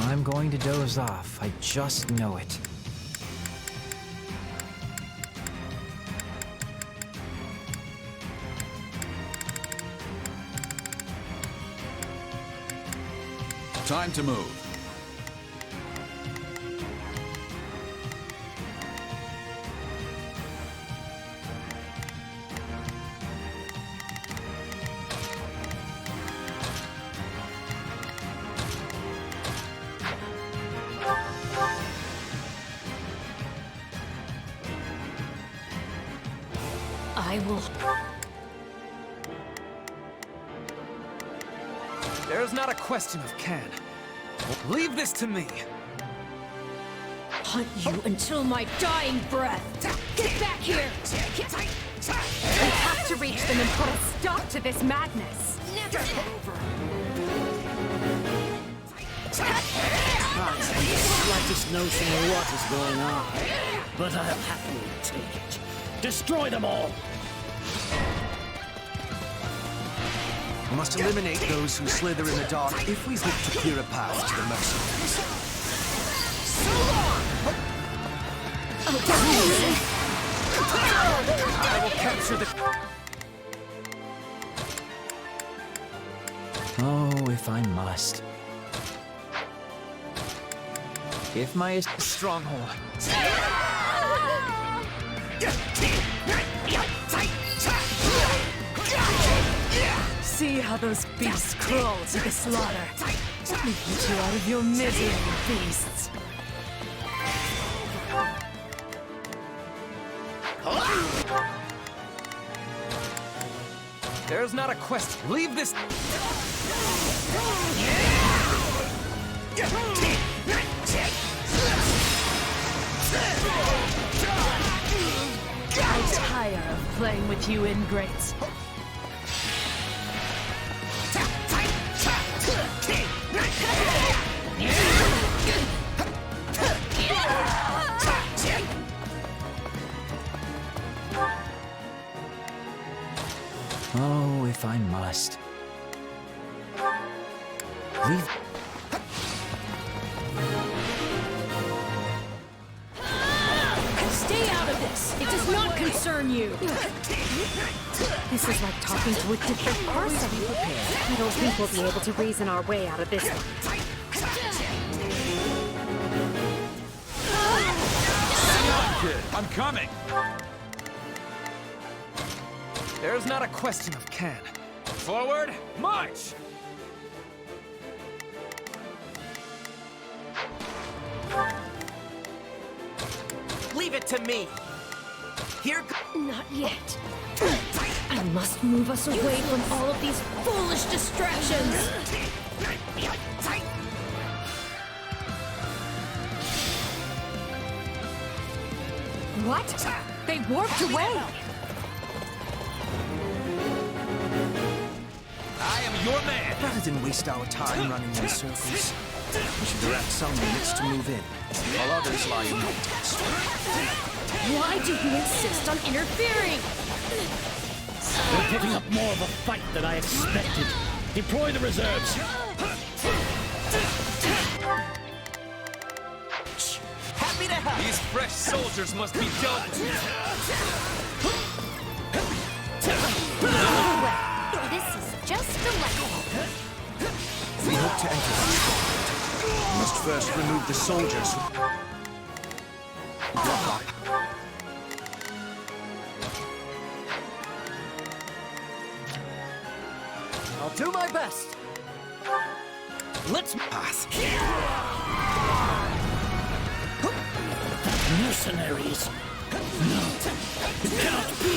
I'm going to doze off. I just know it. Time to move. I will... There's not a question of can. Leave this to me. Hunt you until my dying breath. Get back here! We have to reach them and put a stop to this madness. Never over. Can't have the slightest notion of what is going on, but I'll happily take it. Destroy them all! We must eliminate those who slither in the dark if we hope to clear a path to the mercenaries. I will capture the... Oh, if I must. If my stronghold... See how those beasts crawl to the slaughter. Let me get you out of your misery, beasts. There's not a question. Leave this... I tire of playing with you ingrates. Oh, if I must. Leave... Stay out of this! It does not concern you! This is like talking to a different person. I don't think we'll be able to reason our way out of this one. I'm coming! There's not a question of can. Forward, march! Leave it to me! Here Not yet. I must move us away from all of these foolish distractions! What? They warped away! I am your man! rather than waste our time running in circles. We should direct some units to move in, while others lie in wait. Why do you insist on interfering? They're picking up more of a fight than I expected. Deploy the reserves. Happy to help! These fresh soldiers must be dealt with. This is just delightful. We hope to enter this fort. We must first remove the soldiers who... Block up. I'll do my best. Let's Pass. mercenaries. No, it cannot be.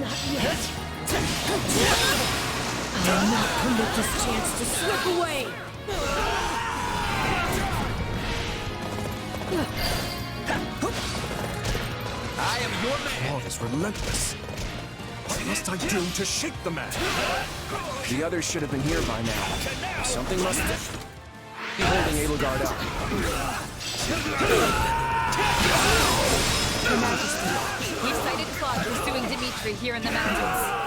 Not yet. I'll not permit this chance to slip away. I am your man! Lord is relentless. What must I do to shake the man? The others should have been here by now. Something must be holding Edelgard up. Your Majesty, we've sighted Claude pursuing Dimitri here in the mountains.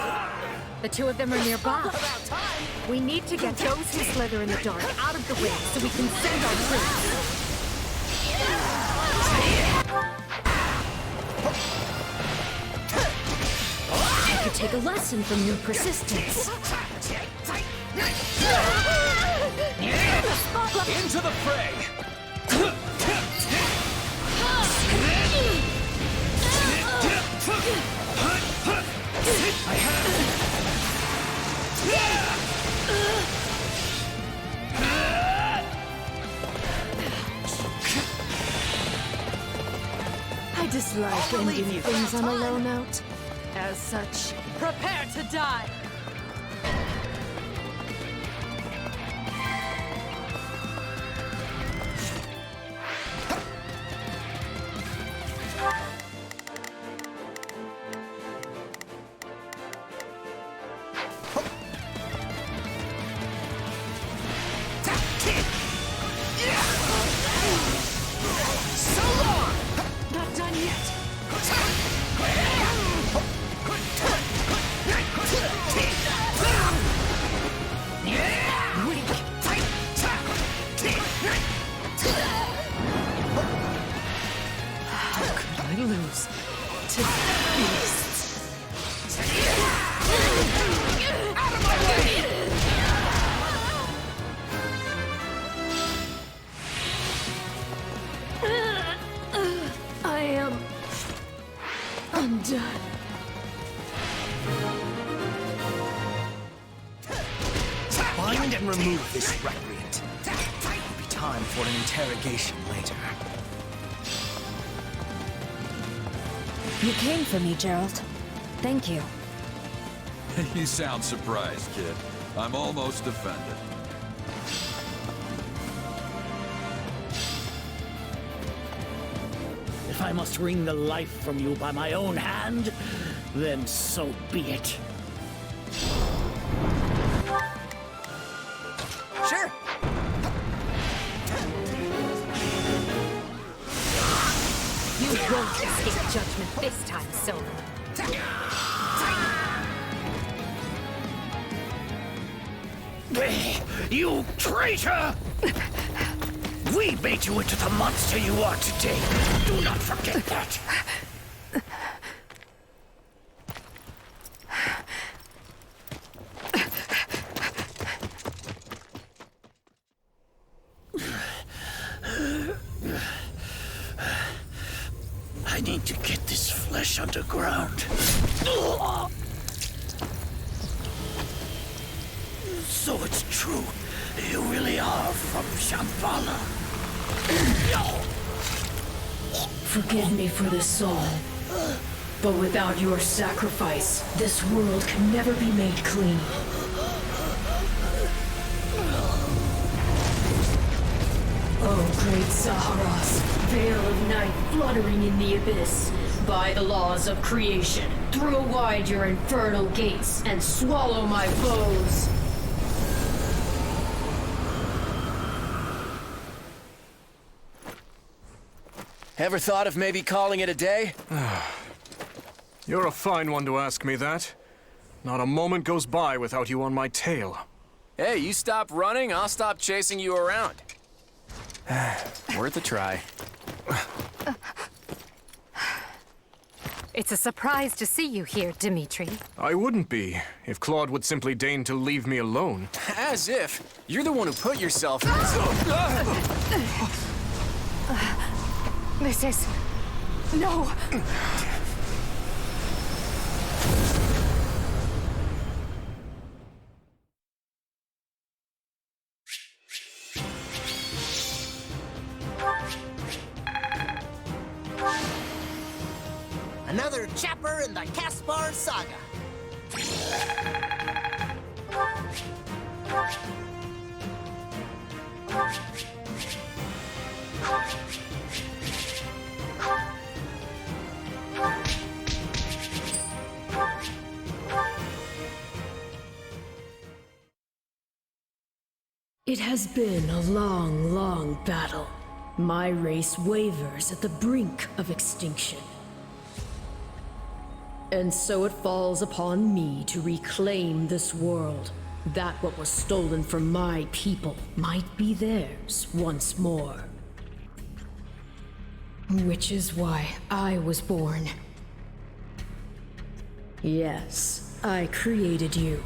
The two of them are nearby. We need to get those who slither in the dark out of the way so we can send our troops. I could take a lesson from your persistence. Into the fray! I dislike ending things on a low note. As such, prepare to die! Not done yet! How could I lose to beasts? Out of my way! I am undone. Find and remove this recreant. It'll be time for an interrogation later. You came for me, Gerald. Thank you. You sound surprised, kid. I'm almost offended. If I must wring the life from you by my own hand, then so be it. Sure. You won't escape judgment this time, Solo. You traitor! We made you into the monster you are today. Do not forget that. I need to get this flesh underground. So it's true. You really are from Shambhala. Forgive me for this soul, but without your sacrifice, this world can never be made clean. Oh, great Saharas, veil of night fluttering in the abyss. By the laws of creation, throw wide your infernal gates and swallow my foes. Ever thought of maybe calling it a day? You're a fine one to ask me that. Not a moment goes by without you on my tail. Hey, you stop running, I'll stop chasing you around. Worth a try. It's a surprise to see you here, Dimitri. I wouldn't be, if Claude would simply deign to leave me alone. As if. You're the one who put yourself This is... no! Another chapter in the Caspar saga. It has been a long, long battle. My race wavers at the brink of extinction. And so it falls upon me to reclaim this world, that what was stolen from my people might be theirs once more. Which is why I was born. Yes, I created you.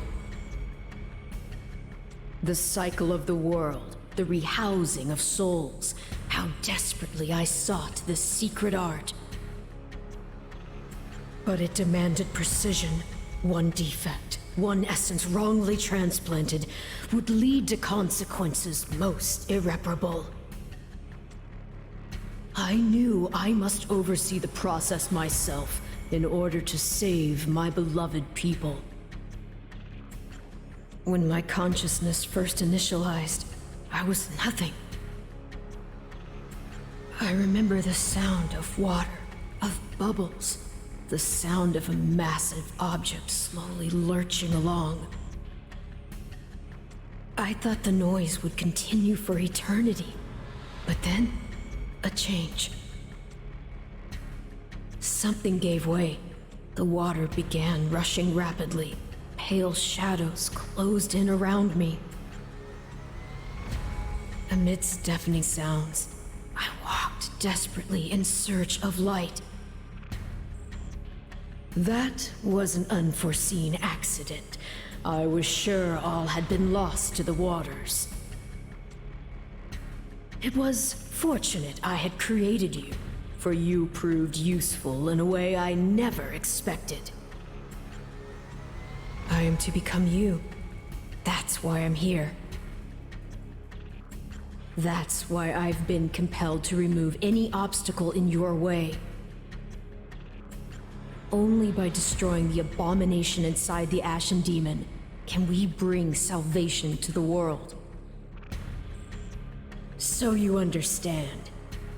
The cycle of the world, the rehousing of souls, how desperately I sought this secret art. But it demanded precision. One defect, one essence wrongly transplanted, would lead to consequences most irreparable. I knew I must oversee the process myself in order to save my beloved people. When my consciousness first initialized, I was nothing. I remember the sound of water, of bubbles, the sound of a massive object slowly lurching along. I thought the noise would continue for eternity, but then, a change. Something gave way. The water began rushing rapidly. Pale shadows closed in around me. Amidst deafening sounds, I walked desperately in search of light. That was an unforeseen accident. I was sure all had been lost to the waters. It was fortunate I had created you, for you proved useful in a way I never expected. I am to become you. That's why I'm here. That's why I've been compelled to remove any obstacle in your way. Only by destroying the abomination inside the Ashen Demon can we bring salvation to the world. So you understand.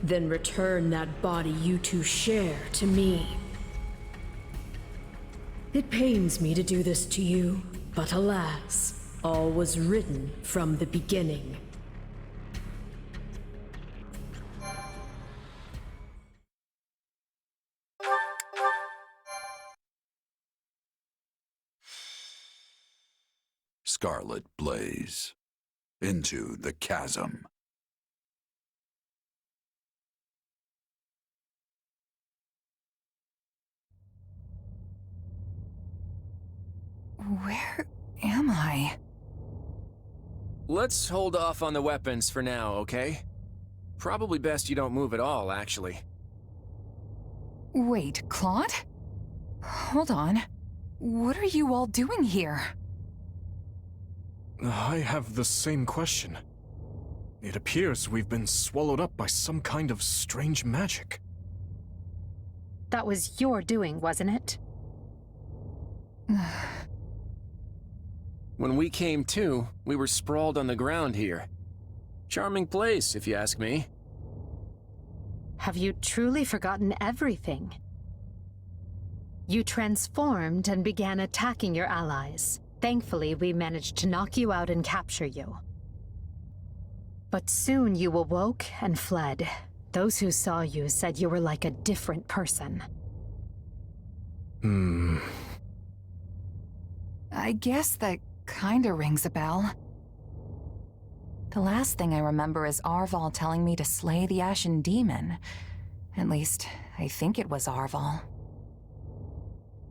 Then return that body you two share to me. It pains me to do this to you, but alas, all was written from the beginning. Scarlet blaze. Into the chasm. Where am I? Let's hold off on the weapons for now, okay? Probably best you don't move at all, actually. Wait, Claude? Hold on. What are you all doing here? I have the same question. It appears we've been swallowed up by some kind of strange magic. That was your doing, wasn't it? When we came to, we were sprawled on the ground here. Charming place, if you ask me. Have you truly forgotten everything? You transformed and began attacking your allies. Thankfully, we managed to knock you out and capture you. But soon you awoke and fled. Those who saw you said you were like a different person. I guess that kinda rings a bell. The last thing I remember is Arval telling me to slay the Ashen Demon. At least, I think it was Arval.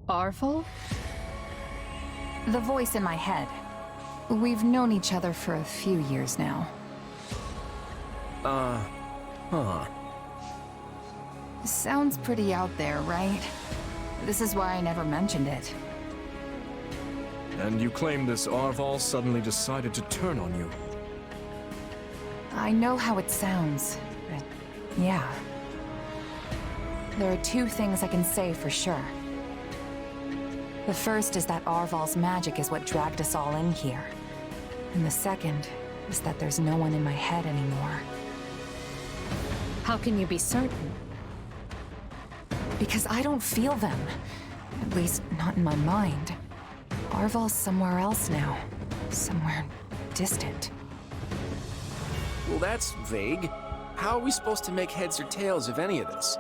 Arval? The voice in my head. We've known each other for a few years now. Sounds pretty out there, right? This is why I never mentioned it. And you claim this Arval suddenly decided to turn on you. I know how it sounds, but yeah. There are two things I can say for sure. The first is that Arval's magic is what dragged us all in here. And the second is that there's no one in my head anymore. How can you be certain? Because I don't feel them. At least, not in my mind. Arval's somewhere else now. Somewhere distant. Well, that's vague. How are we supposed to make heads or tails of any of this?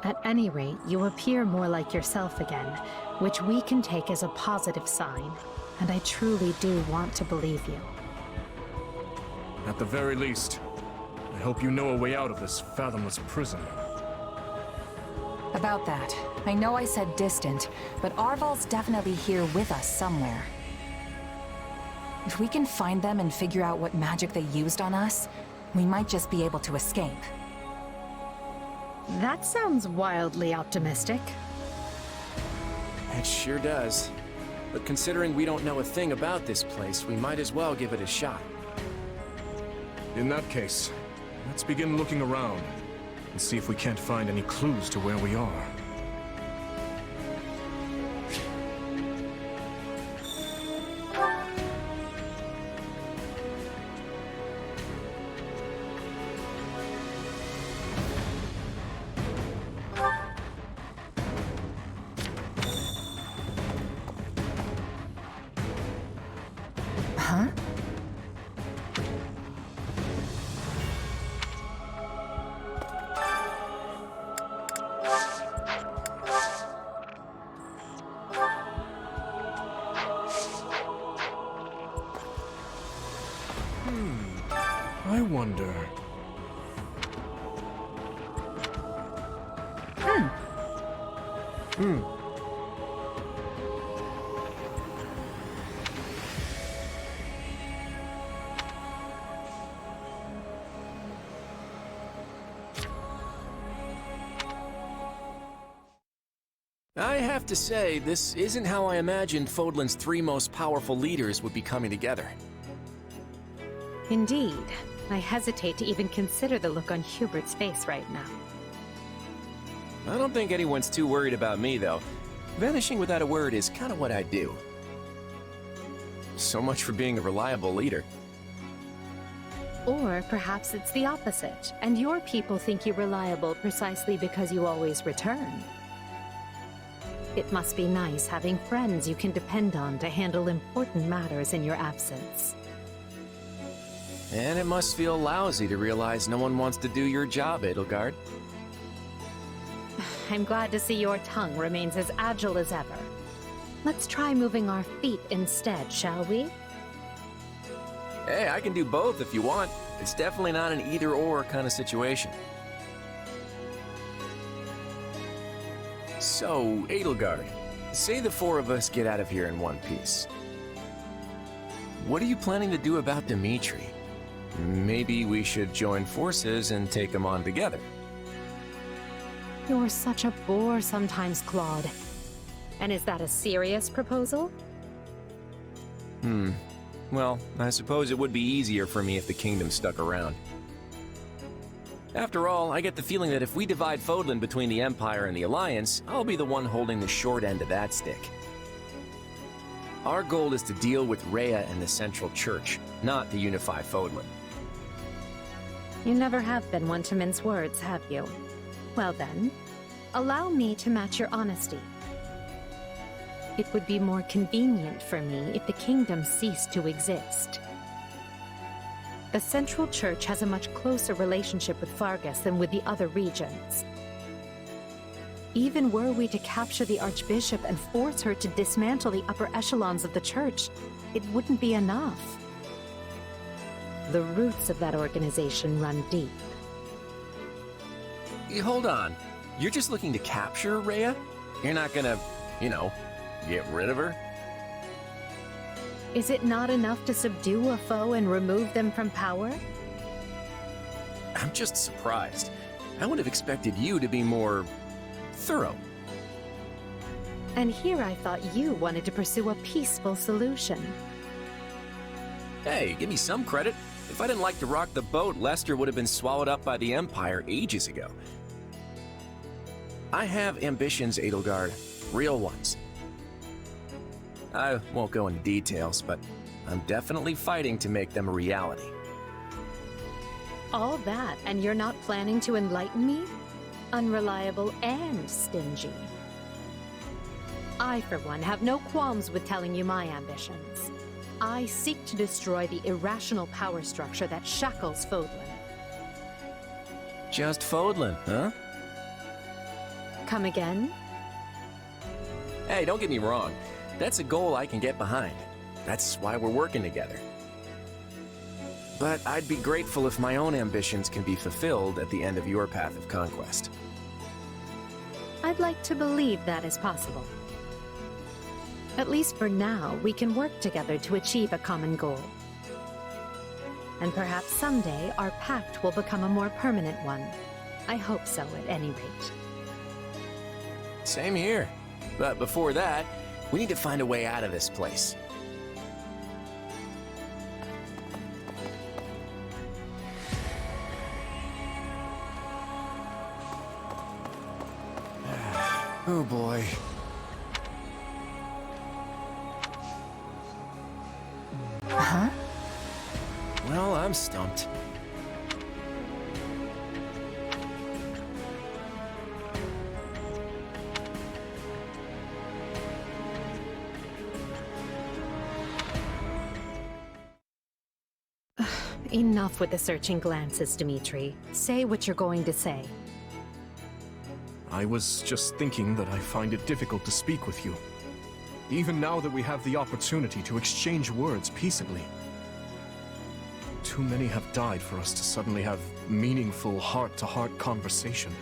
At any rate, you appear more like yourself again, which we can take as a positive sign, and I truly do want to believe you. At the very least, I hope you know a way out of this fathomless prison. About that, I know I said distant, but Arval's definitely here with us somewhere. If we can find them and figure out what magic they used on us, we might just be able to escape. That sounds wildly optimistic. It sure does. But considering we don't know a thing about this place, we might as well give it a shot. In that case, let's begin looking around and see if we can't find any clues to where we are. Huh? I wonder... I have to say, this isn't how I imagined Fodlan's 3 most powerful leaders would be coming together. Indeed. I hesitate to even consider the look on Hubert's face right now. I don't think anyone's too worried about me, though. Vanishing without a word is kind of what I do. So much for being a reliable leader. Or perhaps it's the opposite, and your people think you reliable precisely because you always return. It must be nice having friends you can depend on to handle important matters in your absence. And it must feel lousy to realize no one wants to do your job, Edelgard. I'm glad to see your tongue remains as agile as ever. Let's try moving our feet instead, shall we? Hey, I can do both if you want. It's definitely not an either-or kind of situation. So, Edelgard, say the 4 of us get out of here in one piece. What are you planning to do about Dimitri? Maybe we should join forces and take him on together. You're such a bore sometimes, Claude. And is that a serious proposal? Well, I suppose it would be easier for me if the kingdom stuck around. After all, I get the feeling that if we divide Fodlan between the Empire and the Alliance, I'll be the one holding the short end of that stick. Our goal is to deal with Rhea and the Central Church, not to unify Fodlan. You never have been one to mince words, have you? Well then, allow me to match your honesty. It would be more convenient for me if the kingdom ceased to exist. The Central Church has a much closer relationship with Fargus than with the other regions. Even were we to capture the Archbishop and force her to dismantle the upper echelons of the Church, it wouldn't be enough. The roots of that organization run deep. Hold on. You're just looking to capture Rhea? You're not gonna, get rid of her? Is it not enough to subdue a foe and remove them from power? I'm just surprised. I would have expected you to be more thorough. And here I thought you wanted to pursue a peaceful solution. Hey, give me some credit. If I didn't like to rock the boat, Lester would have been swallowed up by the Empire ages ago. I have ambitions, Edelgard. Real ones. I won't go into details, but I'm definitely fighting to make them a reality. All that, and you're not planning to enlighten me? Unreliable and stingy. I, for one, have no qualms with telling you my ambitions. I seek to destroy the irrational power structure that shackles Fodlan. Just Fodlan, huh? Come again? Hey, don't get me wrong. That's a goal I can get behind. That's why we're working together. But I'd be grateful if my own ambitions can be fulfilled at the end of your path of conquest. I'd like to believe that is possible. At least for now, we can work together to achieve a common goal. And perhaps someday our pact will become a more permanent one. I hope so, at any rate. Same here. But before that, we need to find a way out of this place. Oh boy. Huh? Well, I'm stumped. Enough with the searching glances, Dimitri. Say what you're going to say. I was just thinking that I find it difficult to speak with you. Even now that we have the opportunity to exchange words peaceably. Too many have died for us to suddenly have meaningful heart-to-heart conversation.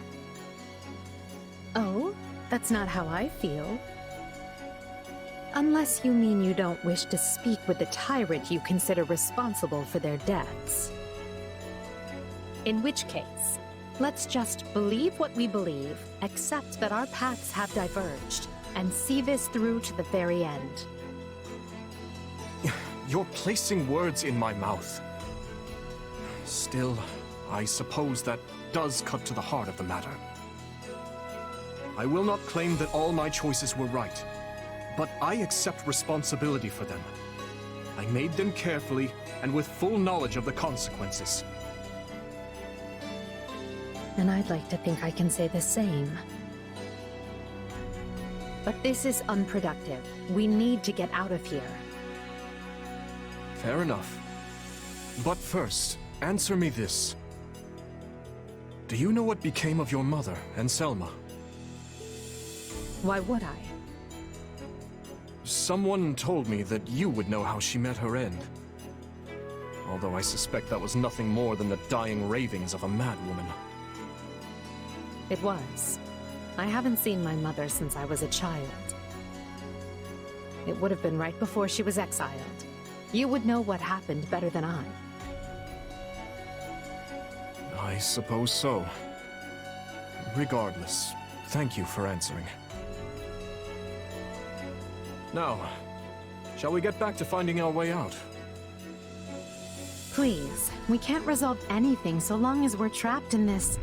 Oh? That's not how I feel. Unless you mean you don't wish to speak with the tyrant you consider responsible for their deaths. In which case, let's just believe what we believe, accept that our paths have diverged, and see this through to the very end. You're placing words in my mouth. Still, I suppose that does cut to the heart of the matter. I will not claim that all my choices were right, but I accept responsibility for them. I made them carefully and with full knowledge of the consequences. And I'd like to think I can say the same. But this is unproductive. We need to get out of here. Fair enough. But first, answer me this. Do you know what became of your mother and Selma? Why would I? Someone told me that you would know how she met her end. Although I suspect that was nothing more than the dying ravings of a madwoman. It was. I haven't seen my mother since I was a child. It would have been right before she was exiled. You would know what happened better than I. I suppose so. Regardless, thank you for answering. Now, shall we get back to finding our way out? Please, we can't resolve anything so long as we're trapped in this...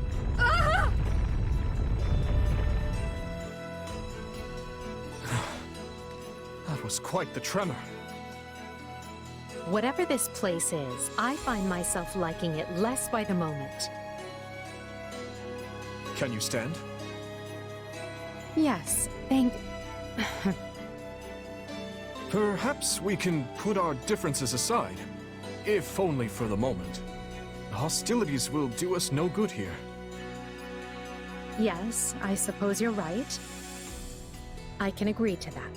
That was quite the tremor. Whatever this place is, I find myself liking it less by the moment. Can you stand? Yes, thank... Perhaps we can put our differences aside, if only for the moment. The hostilities will do us no good here. Yes, I suppose you're right. I can agree to that.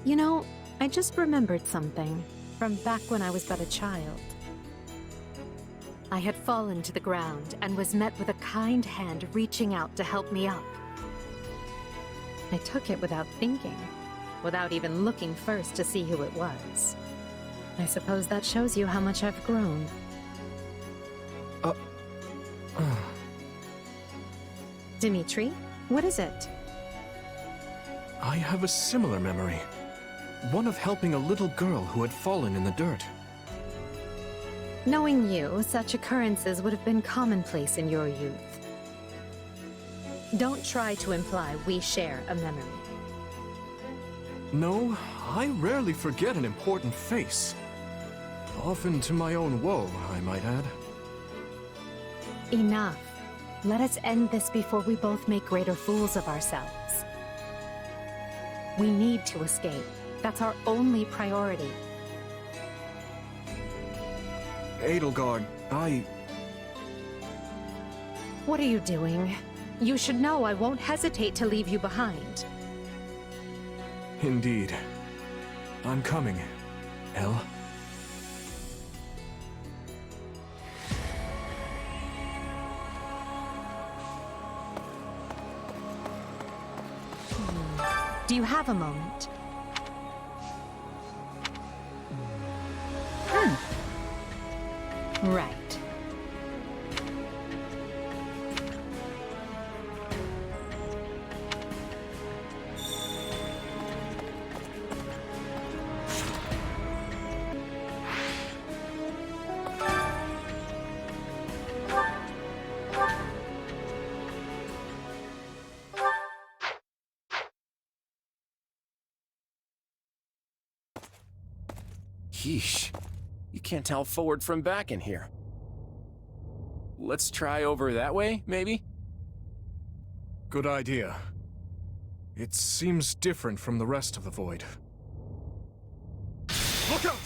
You know, I just remembered something from back when I was but a child. I had fallen to the ground and was met with a kind hand reaching out to help me up. I took it without thinking, without even looking first to see who it was. I suppose that shows you how much I've grown. Dimitri, what is it? I have a similar memory. One of helping a little girl who had fallen in the dirt. Knowing you, such occurrences would have been commonplace in your youth. Don't try to imply we share a memory. No, I rarely forget an important face. Often to my own woe, I might add. Enough. Let us end this before we both make greater fools of ourselves. We need to escape. That's our only priority. Edelgard, What are you doing? You should know I won't hesitate to leave you behind. Indeed. I'm coming, Elle. Do you have a moment? Right. Yeesh. You can't tell forward from back in here. Let's try over that way, maybe? Good idea. It seems different from the rest of the void. Look out!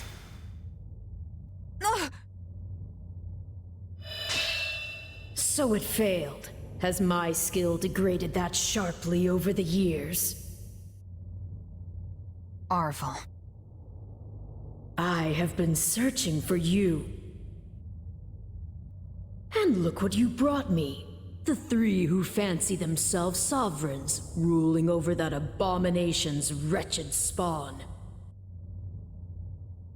So it failed. Has my skill degraded that sharply over the years? Arvel. I have been searching for you. And look what you brought me. The three who fancy themselves sovereigns, ruling over that abomination's wretched spawn.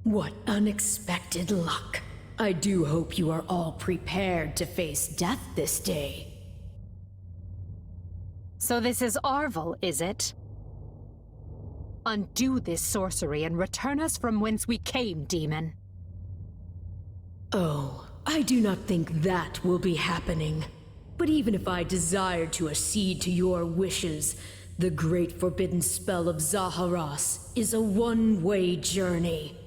What unexpected luck. I do hope you are all prepared to face death this day. So this is Arvel, is it? Undo this sorcery and return us from whence we came, demon. Oh, I do not think that will be happening. But even if I desired to accede to your wishes, the great forbidden spell of Zaharas is a one-way journey.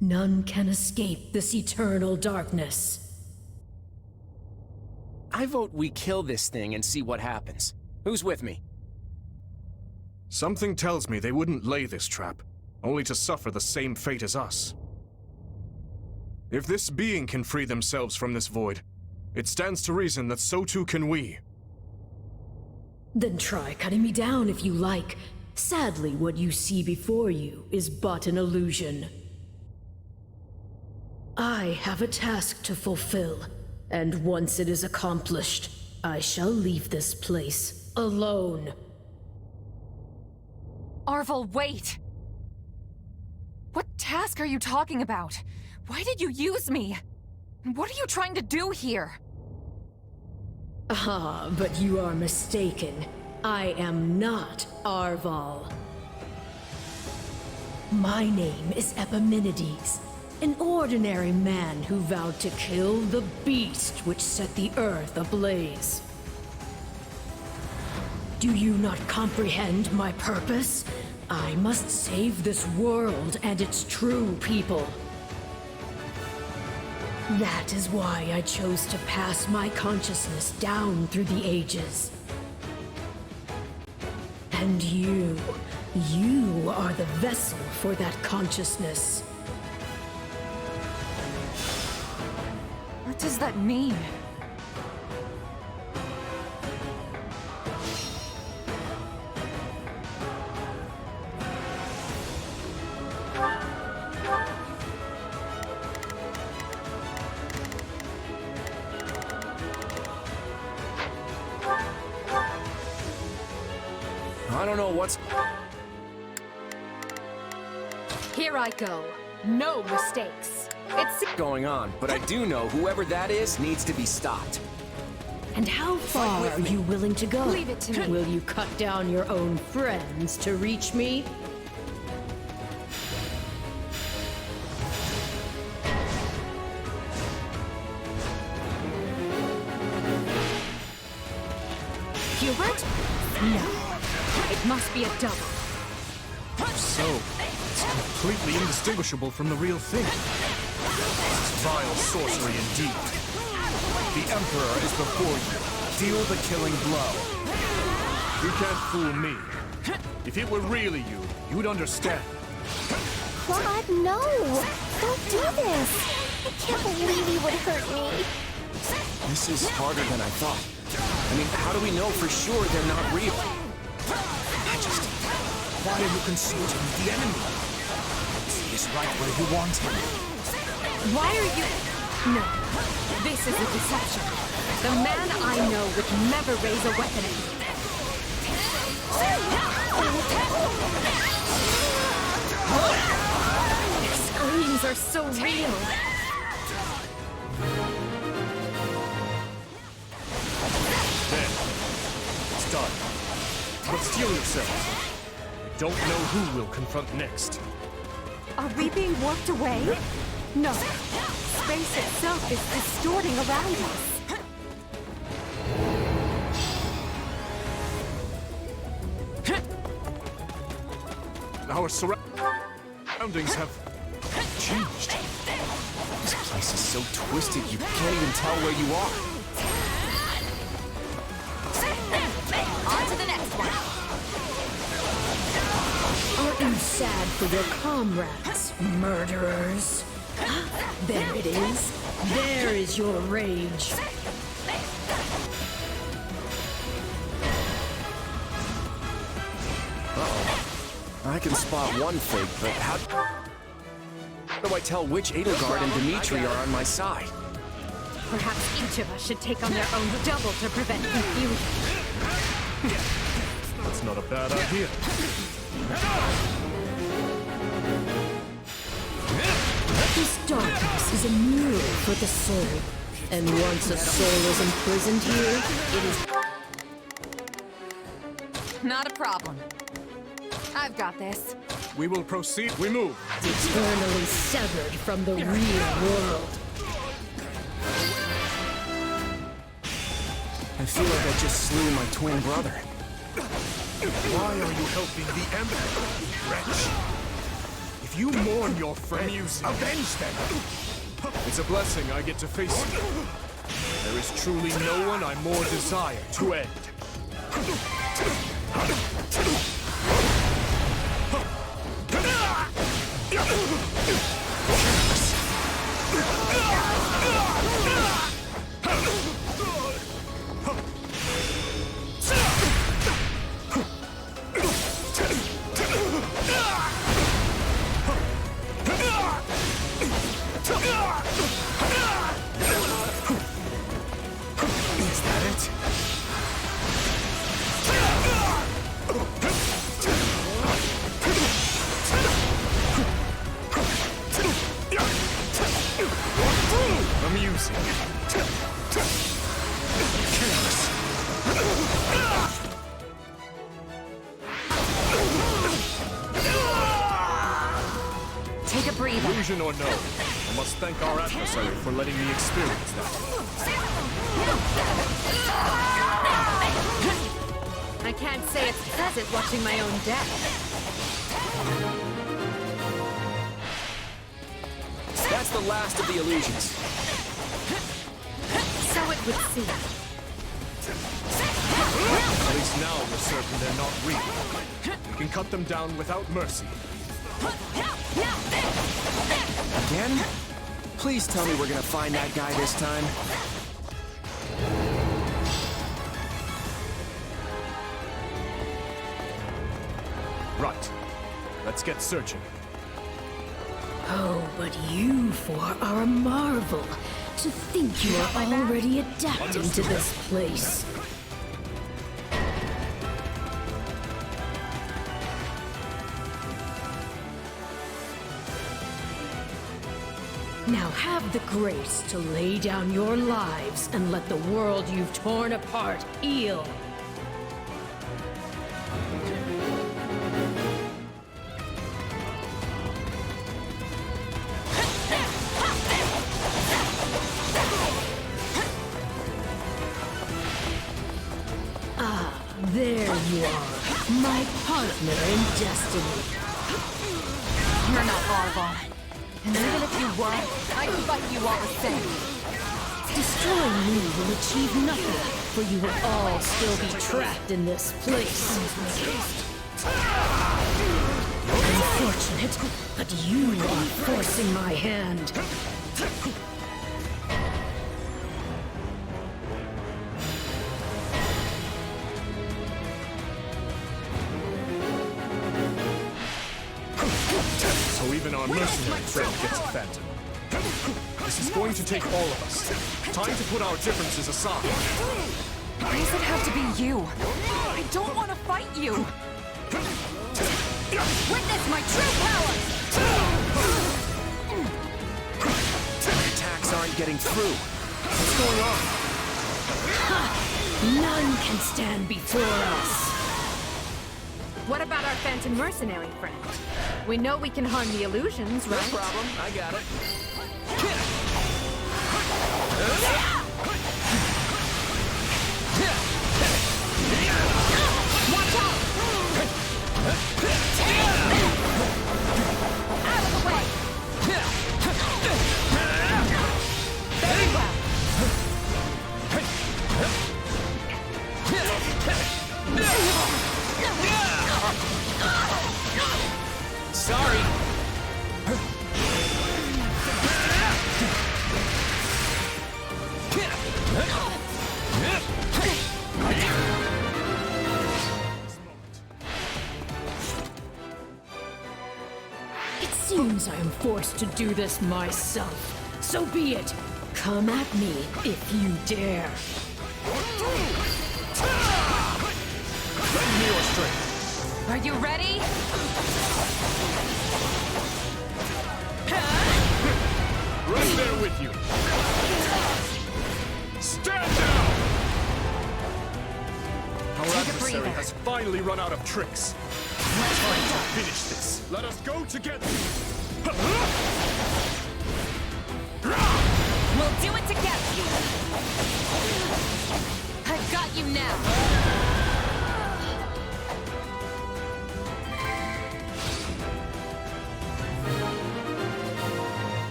None can escape this eternal darkness. I vote we kill this thing and see what happens. Who's with me? Something tells me they wouldn't lay this trap, only to suffer the same fate as us. If this being can free themselves from this void, it stands to reason that so too can we. Then try cutting me down if you like. Sadly, what you see before you is but an illusion. I have a task to fulfill, and once it is accomplished, I shall leave this place alone. Arvel, wait! What task are you talking about? Why did you use me? And what are you trying to do here? Ah, but you are mistaken. I am not Arval. My name is Epimenides, an ordinary man who vowed to kill the beast which set the earth ablaze. Do you not comprehend my purpose? I must save this world and its true people. That is why I chose to pass my consciousness down through the ages. And you are the vessel for that consciousness. What does that mean? I don't know what's Here I go. No mistakes. It's going on, but I do know whoever that is needs to be stopped. And how far are you willing to go? Leave it to me. Will you cut down your own friends to reach me? Hubert? No. It must be a double. So, it's completely indistinguishable from the real thing. Vile sorcery indeed. The Emperor is before you. Deal the killing blow. You can't fool me. If it were really you, you'd understand. Claude, no! Don't do this! I can't believe you would hurt me. This is harder than I thought. I mean, how do we know for sure they're not real? Majesty, why are you consulting the enemy? He is right where you want him. Why are you... No. This is a deception. The man I know would never raise a weapon at me. Their screams are so real. There. It's done. But steel yourselves. I don't know who we'll confront next. Are we being warped away? No. Space itself is distorting around us. Our surroundings have changed. This place is so twisted you can't even tell where you are. On to the next one. Aren't you sad for your comrades, murderers? There it is. There is your rage. I can spot one fake, but how do I tell which Edelgard and Dimitri are on my side? Perhaps each of us should take on their own double to prevent confusion. That's not a bad idea. This darkness is a mirror for the soul. And once a soul is imprisoned here, it is Not a problem. I've got this. We will proceed. We move. eternally severed from the real world. I feel like I just slew my twin brother. Why are you helping the Emblem, wretch? If you mourn your friends, avenge them. It's a blessing I get to face you. There is truly no one I more desire to end. Is that it? Amusing. Chaos. Take a breather. Illusion or no, I must thank our adversary for letting me experience that. I can't say it's pleasant watching my own death. That's the last of the illusions. So it would seem. At least now we're certain they're not real. We can cut them down without mercy. Again? Please tell me we're gonna find that guy this time. Right. Let's get searching. Oh, but you four are a marvel. To think you are already adapting to this place. Now have the grace to lay down your lives and let the world you've torn apart heal. Ah, there you are, my partner in destiny. You're not horrible. And even if you were, I'd fight you all the same. Destroying me will achieve nothing, for you will all still be trapped in this place. Unfortunate, but you are forcing my hand. so even our mercenary friend gets a phantom. This is going to take all of us. Time to put our differences aside. Why does it have to be you? I don't want to fight you! Witness my true power! The attacks aren't getting through. What's going on? None can stand before us. What about our phantom mercenary friend? We know we can harm the illusions, right? No problem, I got it. Watch out! Out of the way! Very well. Sorry. It seems I am forced to do this myself. So be it. Come at me if you dare. Lend me your strength. Are you ready? Right there with you. Stand down! Our adversary breather. has finally run out of tricks. Time to finish this. Let us go together. We'll do it together! I've got you now!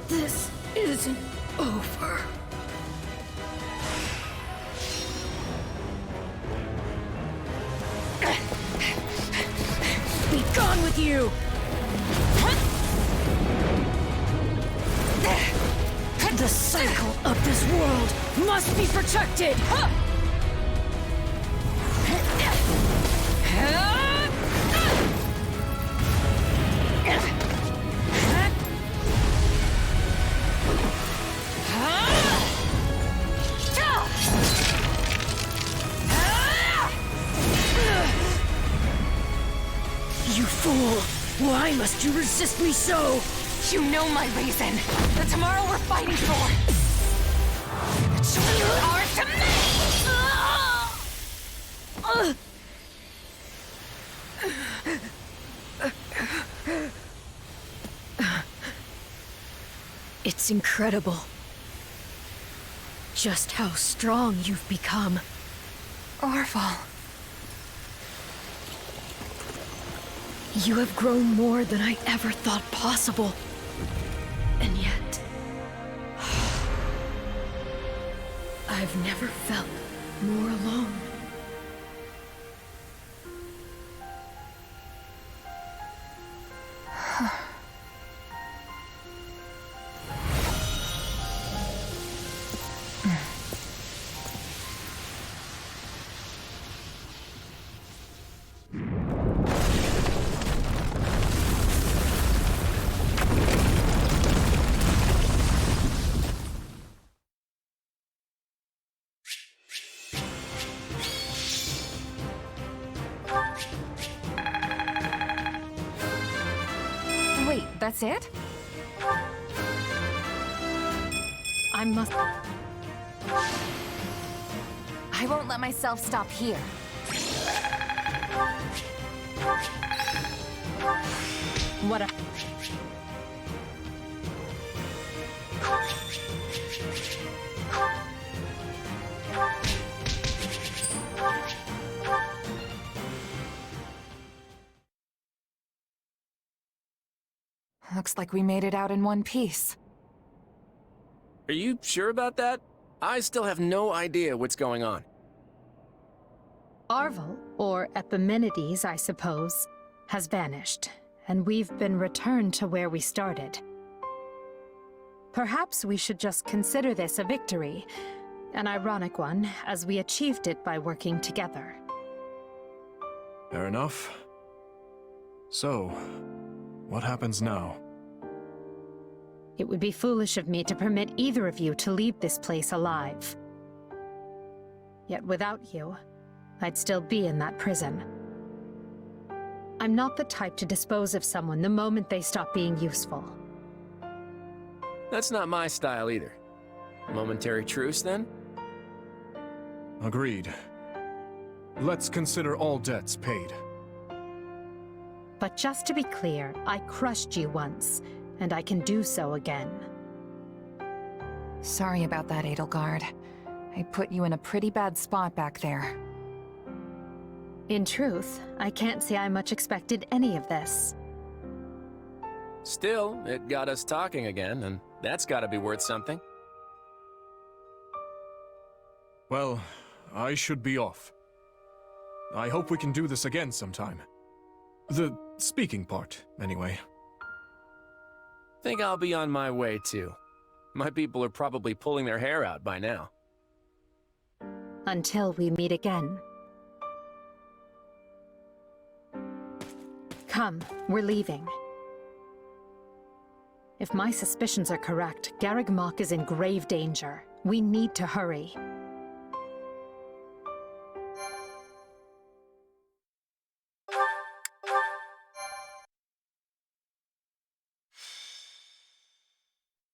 This isn't over. Be gone with you! The cycle of this world must be protected! You fool! Why must you resist me so? You know my reason. The tomorrow we're fighting for. The choice is ours to make! It's incredible. Just how strong you've become. Orval. You have grown more than I ever thought possible. And yet... I've never felt more alone. Wait, that's it? I must... I won't let myself stop here. What a... Looks like we made it out in one piece. Are you sure about that? I still have no idea what's going on. Arvel, or Epimenides, I suppose, has vanished, and we've been returned to where we started. Perhaps we should just consider this a victory, an ironic one, as we achieved it by working together. Fair enough. So, what happens now? It would be foolish of me to permit either of you to leave this place alive. Yet without you, I'd still be in that prison. I'm not the type to dispose of someone the moment they stop being useful. That's not my style either. Momentary truce, then? Agreed. Let's consider all debts paid. But just to be clear, I crushed you once, and I can do so again. Sorry about that, Edelgard. I put you in a pretty bad spot back there. In truth, I can't say I much expected any of this. Still, it got us talking again, and that's gotta be worth something. Well, I should be off. I hope we can do this again sometime. The speaking part, anyway. Think I'll be on my way, too. My people are probably pulling their hair out by now. Until we meet again. Come, we're leaving. If my suspicions are correct, Garreg Mach is in grave danger. We need to hurry.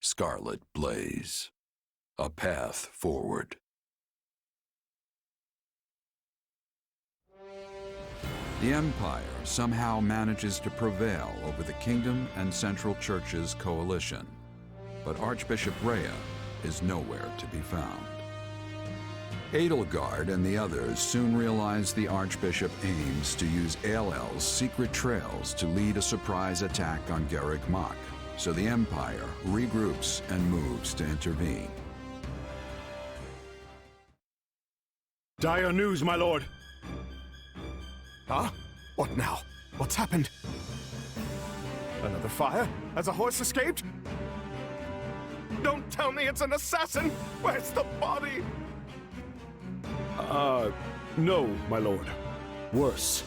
Scarlet Blaze. A path forward. The Empire somehow manages to prevail over the Kingdom and Central Church's coalition, but Archbishop Rhea is nowhere to be found. Edelgard and the others soon realize the Archbishop aims to use Aelel's secret trails to lead a surprise attack on Garreg Mach, so the Empire regroups and moves to intervene. Dire news, my lord! Huh? What now? What's happened? Another fire? Has a horse escaped? Don't tell me it's an assassin! Where's the body? No, my lord. Worse.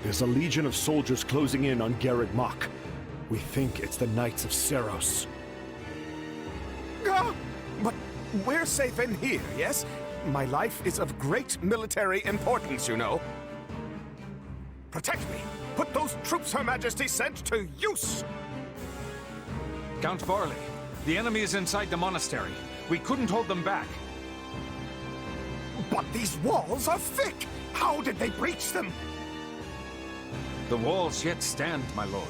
There's a legion of soldiers closing in on Garreg Mach. We think it's the Knights of Seros. Ah! But we're safe in here, yes? My life is of great military importance, you know. Protect me! Put those troops Her Majesty sent to use! Count Barley, the enemy is inside the monastery. We couldn't hold them back. But these walls are thick! How did they breach them? The walls yet stand, my lord.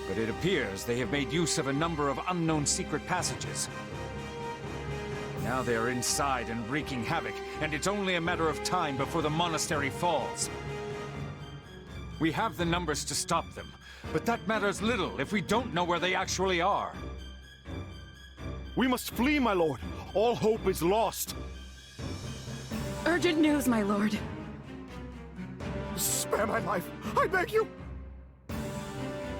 But it appears they have made use of a number of unknown secret passages. Now they are inside and wreaking havoc, and it's only a matter of time before the monastery falls. We have the numbers to stop them, but that matters little if we don't know where they actually are. We must flee, my lord! All hope is lost! Urgent news, my lord. Spare my life, I beg you!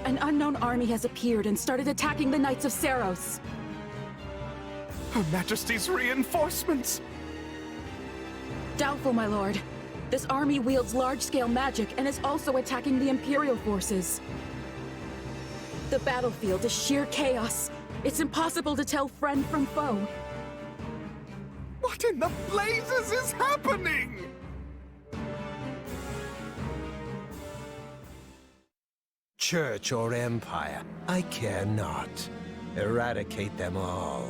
An unknown army has appeared and started attacking the Knights of Seros. Her Majesty's reinforcements! Doubtful, my lord. This army wields large-scale magic and is also attacking the Imperial forces. The battlefield is sheer chaos. It's impossible to tell friend from foe. What in the blazes is happening? Church or empire, I care not. Eradicate them all.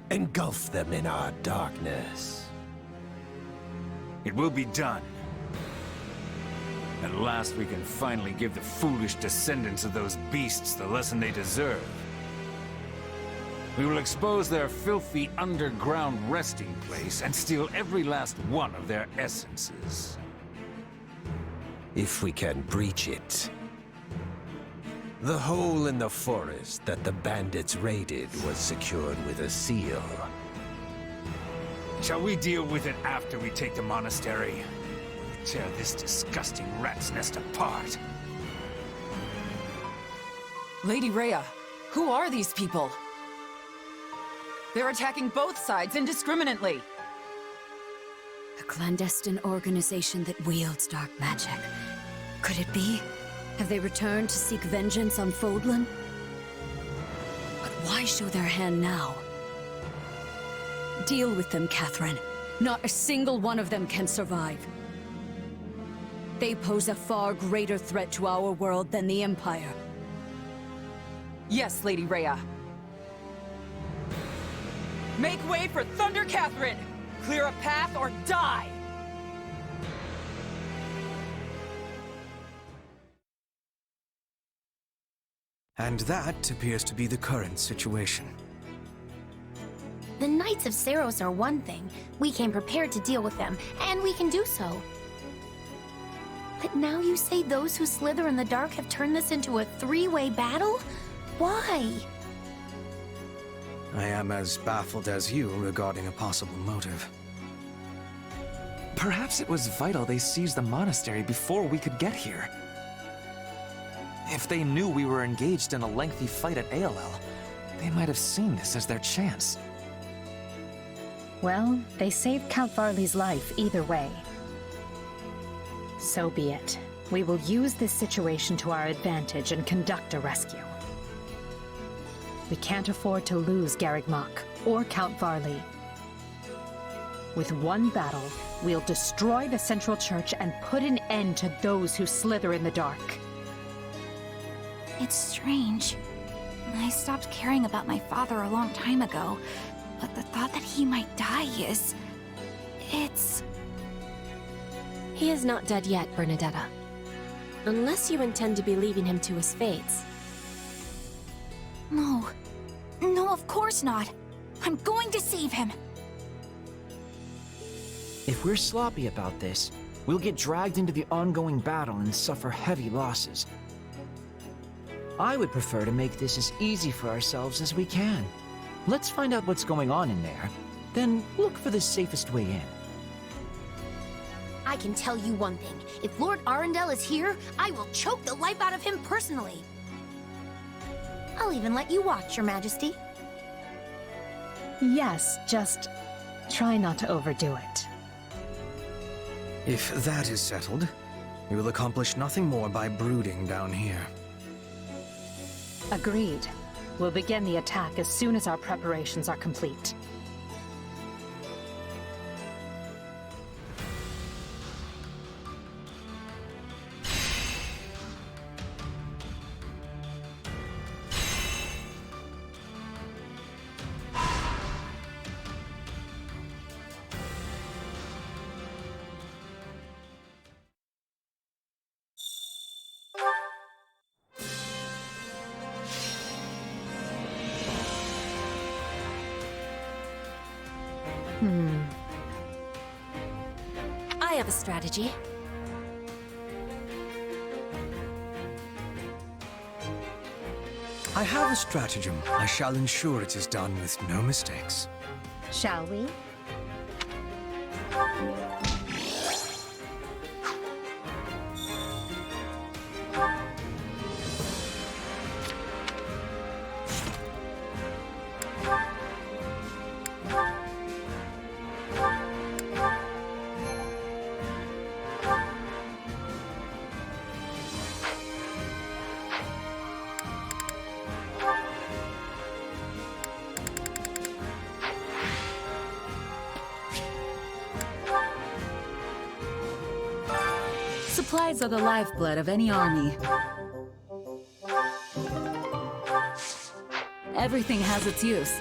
Engulf them in our darkness. It will be done. At last we can finally give the foolish descendants of those beasts the lesson they deserve. We will expose their filthy underground resting place and steal every last one of their essences. If we can breach it. The hole in the forest that the bandits raided was secured with a seal. Shall we deal with it after we take the monastery? Tear this disgusting rat's nest apart. Lady Rhea, who are these people? They're attacking both sides indiscriminately. A clandestine organization that wields dark magic. Could it be? Have they returned to seek vengeance on Fodlan? But why show their hand now? Deal with them, Catherine. Not a single one of them can survive. They pose a far greater threat to our world than the Empire. Yes, Lady Rhea. Make way for Thunder Catherine! Clear a path or die! And that appears to be the current situation. The Knights of Saros are one thing. We came prepared to deal with them, and we can do so. But now you say those who slither in the dark have turned this into a three-way battle? Why? I am as baffled as you regarding a possible motive. Perhaps it was vital they seized the monastery before we could get here. If they knew we were engaged in a lengthy fight at ALL, they might have seen this as their chance. Well, they saved Count Varley's life either way. So be it. We will use this situation to our advantage and conduct a rescue. We can't afford to lose Garreg Mach or Count Varley. With one battle, we'll destroy the Central Church and put an end to those who slither in the dark. It's strange. I stopped caring about my father a long time ago, but the thought that he might die is... it's... He is not dead yet, Bernadetta. Unless you intend to be leaving him to his fates. No. No, of course not. I'm going to save him. If we're sloppy about this, we'll get dragged into the ongoing battle and suffer heavy losses. I would prefer to make this as easy for ourselves as we can. Let's find out what's going on in there, then look for the safest way in. I can tell you one thing. If Lord Arundel is here, I will choke the life out of him personally. I'll even let you watch, Your Majesty. Yes, just try not to overdo it. If that is settled, we will accomplish nothing more by brooding down here. Agreed. We'll begin the attack as soon as our preparations are complete. I have a strategy. I have a stratagem. I shall ensure it is done with no mistakes. Shall we? Supplies are the lifeblood of any army. Everything has its use.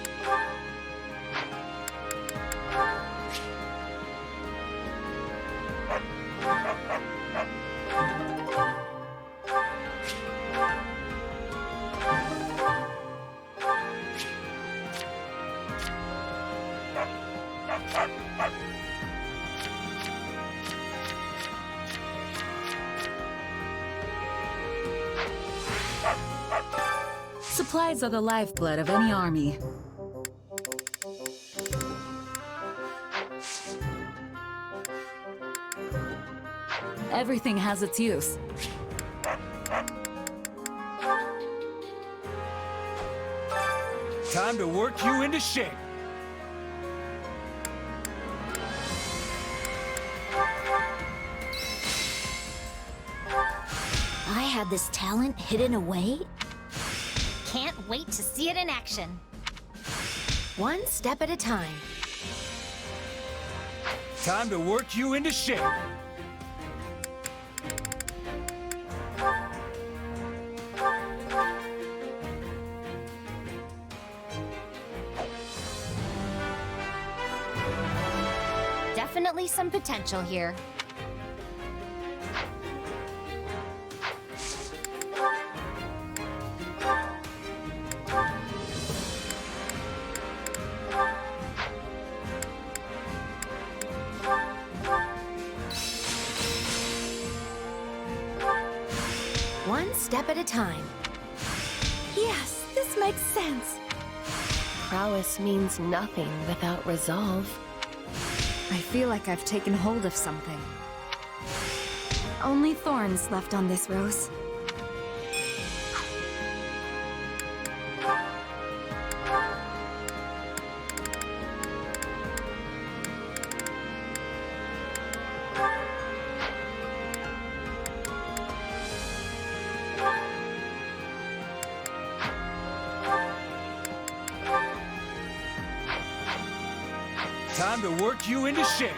Supplies are the lifeblood of any army. Everything has its use. Time to work you into shape. had this talent hidden away? Can't wait to see it in action. One step at a time. Time to work you into shape. Definitely some potential here. One step at a time. Yes, this makes sense. Prowess means nothing without resolve. I feel like I've taken hold of something. Only thorns left on this rose. Time to work you into shape.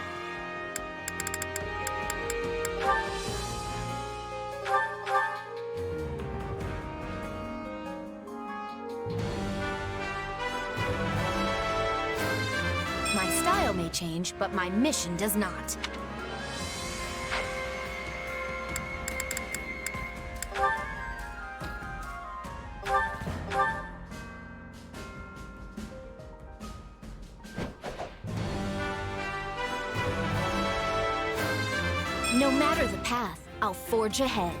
My style may change, but my mission does not. No matter the path, I'll forge ahead.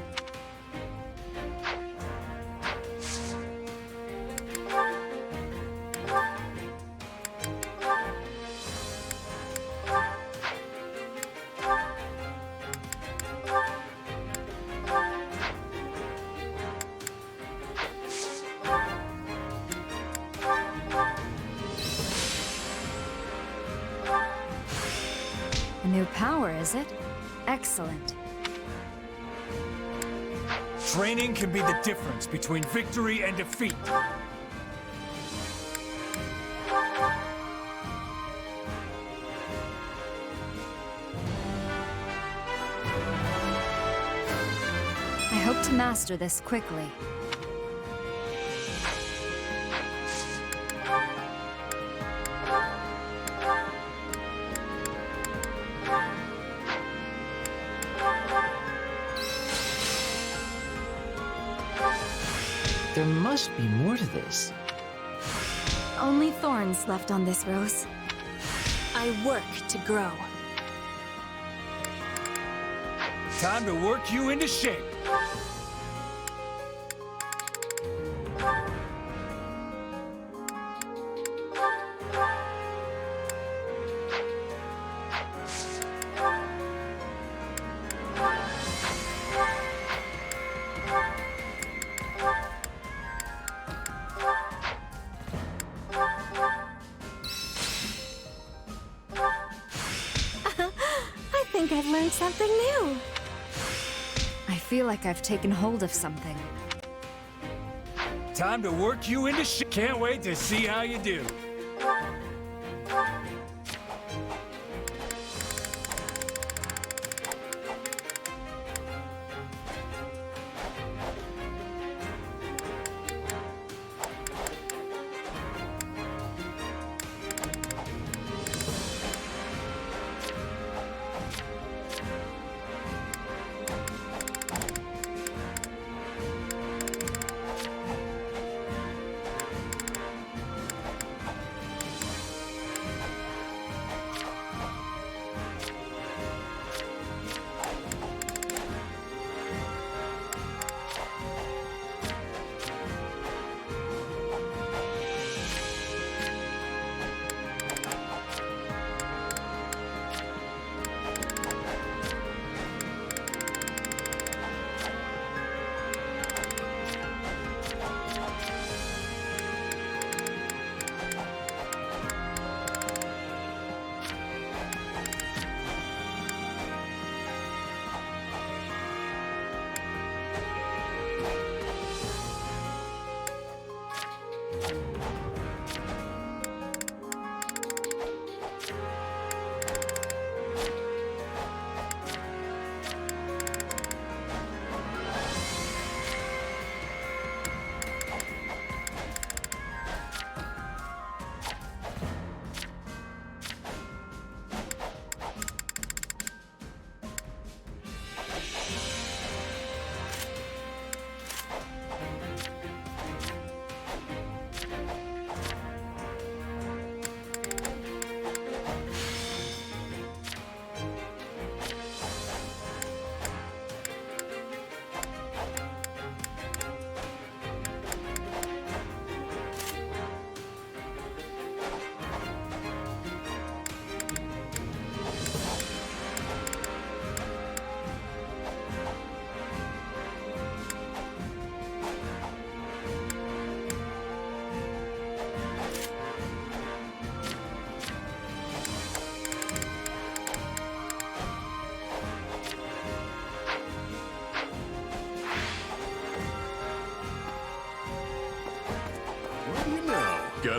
A new power, is it? Excellent. Training can be the difference between victory and defeat. I hope to master this quickly. There must be more to this. Only thorns left on this rose. I work to grow. Time to work you into shape. I think I've learned something new. I feel like I've taken hold of something. Time to work you into shape. Can't wait to see how you do.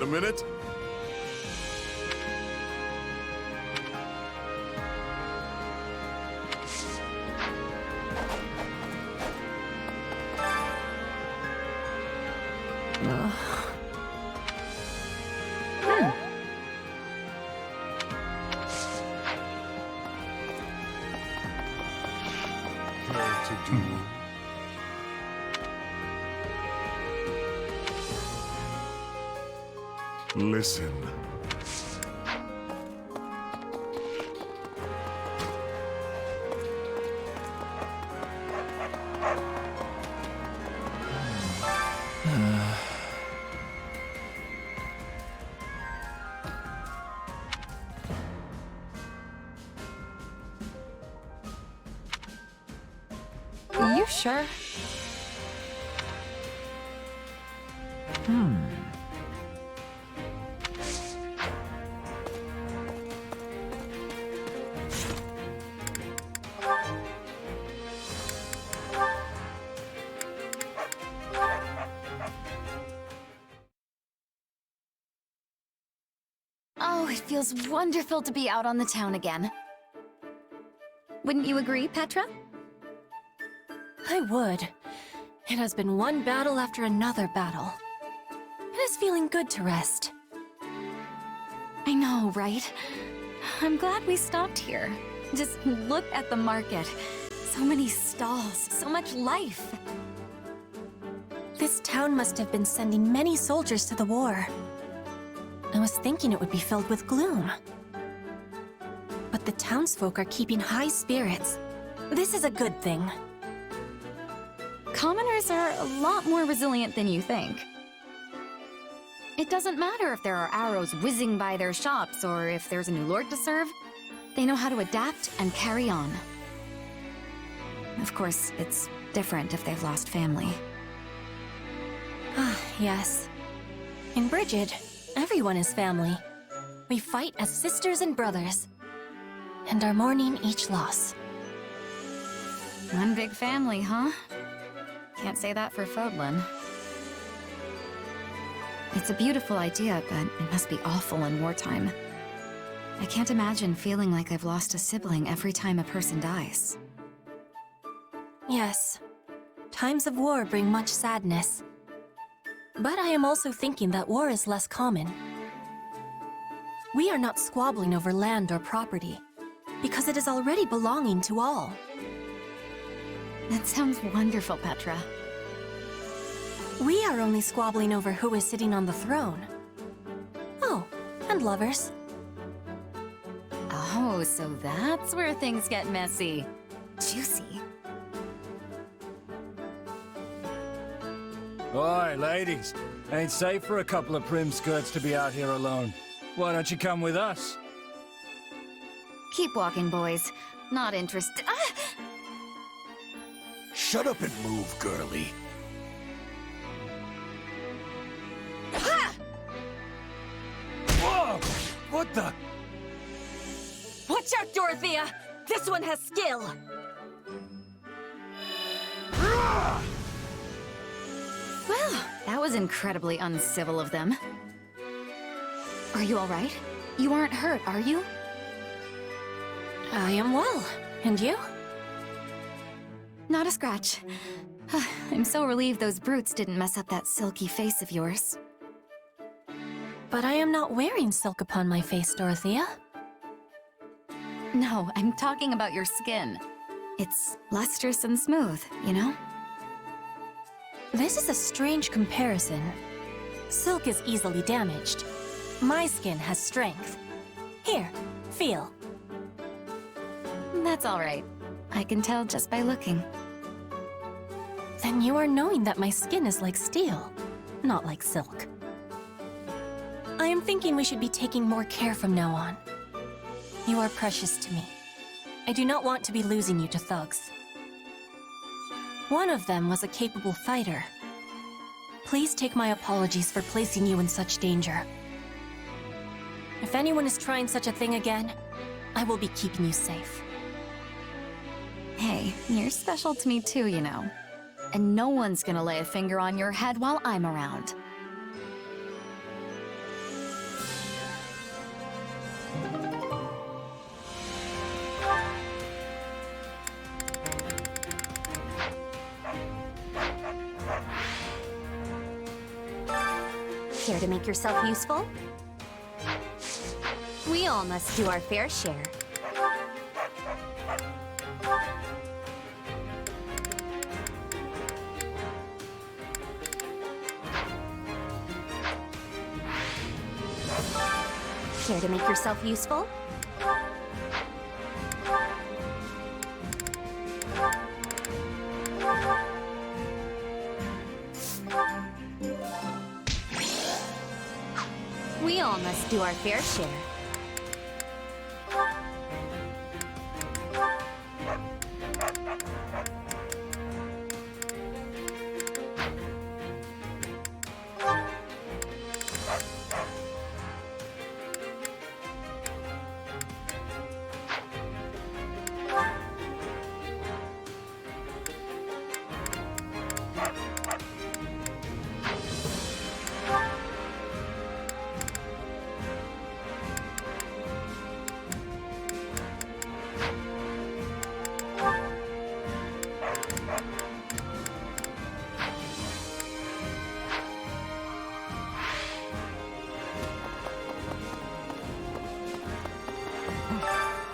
minute? Listen. You sure? Oh, it feels wonderful to be out on the town again. Wouldn't you agree, Petra? I would. It has been one battle after another battle. It is feeling good to rest. I know, right? I'm glad we stopped here. Just look at the market. So many stalls, so much life. This town must have been sending many soldiers to the war. I was thinking it would be filled with gloom. But the townsfolk are keeping high spirits. This is a good thing. Commoners are a lot more resilient than you think. It doesn't matter if there are arrows whizzing by their shops or if there's a new lord to serve. They know how to adapt and carry on. Of course, it's different if they've lost family. Ah, yes. In Brigid, everyone is family. We fight as sisters and brothers, and are mourning each loss. One big family, huh? Can't say that for Fodlan. It's a beautiful idea, but it must be awful in wartime. I can't imagine feeling like I've lost a sibling every time a person dies. Yes. Times of war bring much sadness. But I am also thinking that war is less common. We are not squabbling over land or property, because it is already belonging to all. That sounds wonderful, Petra. We are only squabbling over who is sitting on the throne. Oh, and lovers. Oh, so that's where things get messy. Juicy. Oi, ladies. Ain't safe for a couple of prim skirts to be out here alone. Why don't you come with us? Keep walking, boys. Not interested. Ah! Shut up and move, girlie. Ha! Whoa! What the? Watch out, Dorothea! This one has skill! Well, that was incredibly uncivil of them. Are you alright? You aren't hurt, are you? I am well. And you? Not a scratch. I'm so relieved those brutes didn't mess up that silky face of yours. But I am not wearing silk upon my face, Dorothea. No, I'm talking about your skin. It's lustrous and smooth, you know? This is a strange comparison. Silk is easily damaged. My skin has strength. Here, feel. That's all right. I can tell just by looking. Then you are knowing that my skin is like steel, not like silk. I am thinking we should be taking more care from now on. You are precious to me. I do not want to be losing you to thugs. One of them was a capable fighter. Please take my apologies for placing you in such danger. If anyone is trying such a thing again, I will be keeping you safe. Hey, you're special to me too, you know. And no one's gonna lay a finger on your head while I'm around. Care to make yourself useful? We all must do our fair share. Care to make yourself useful? We all must do our fair share.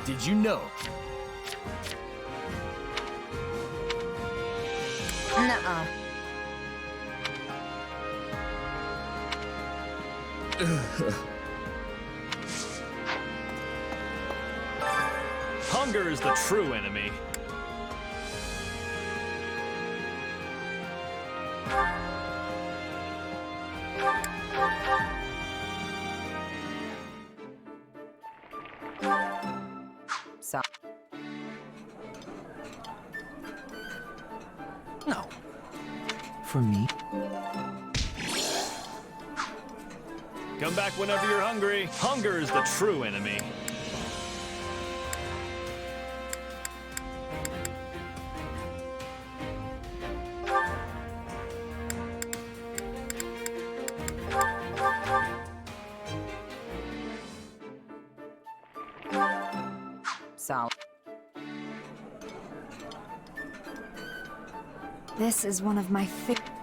Did you know? Nuh-uh. Hunger is the true enemy. No. For me? Come back whenever you're hungry. Hunger is the true enemy. Solid. This is one of my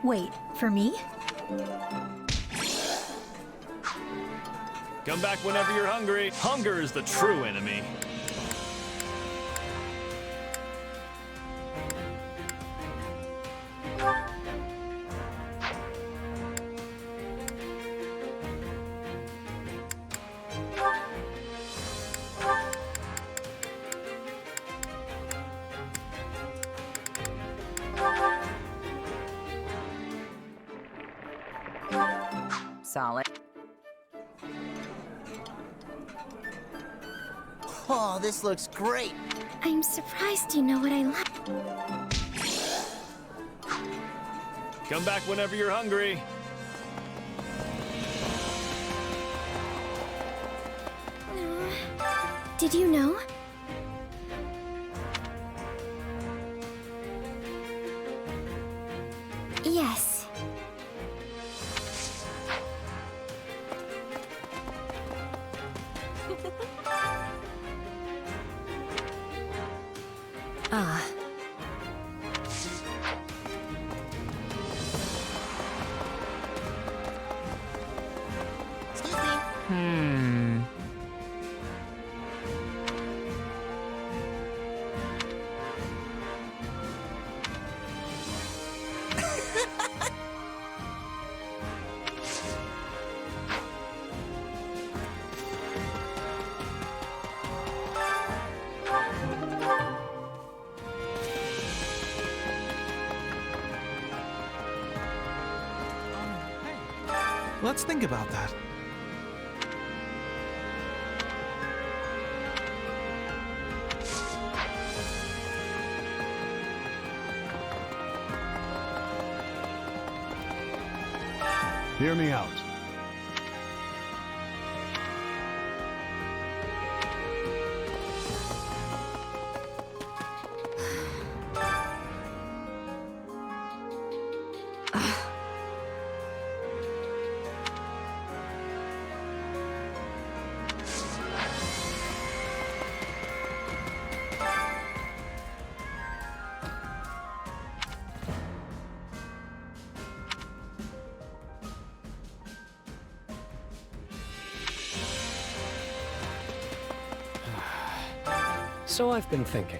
Wait, for me? Come back whenever you're hungry. Hunger is the true enemy. Solid. Oh, this looks great. I'm surprised you know what I like. Come back whenever you're hungry. Did you know? Yes. Ah. Excuse me. Let's think about that. Hear me out. So I've been thinking.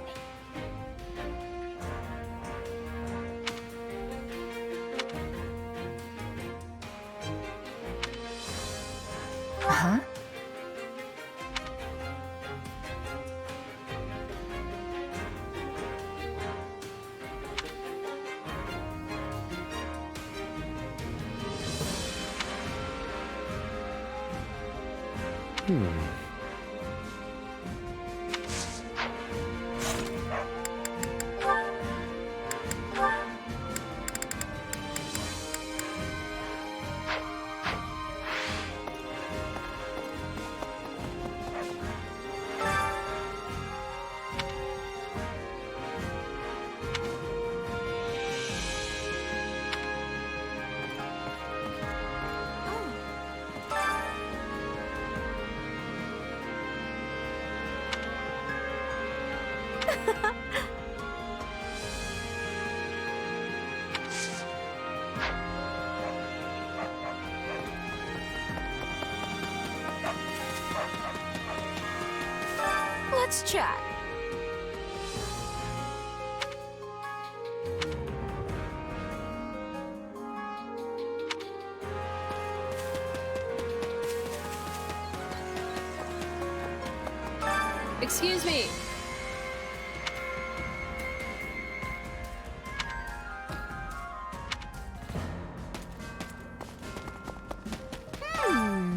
Huh? Let's chat. Excuse me.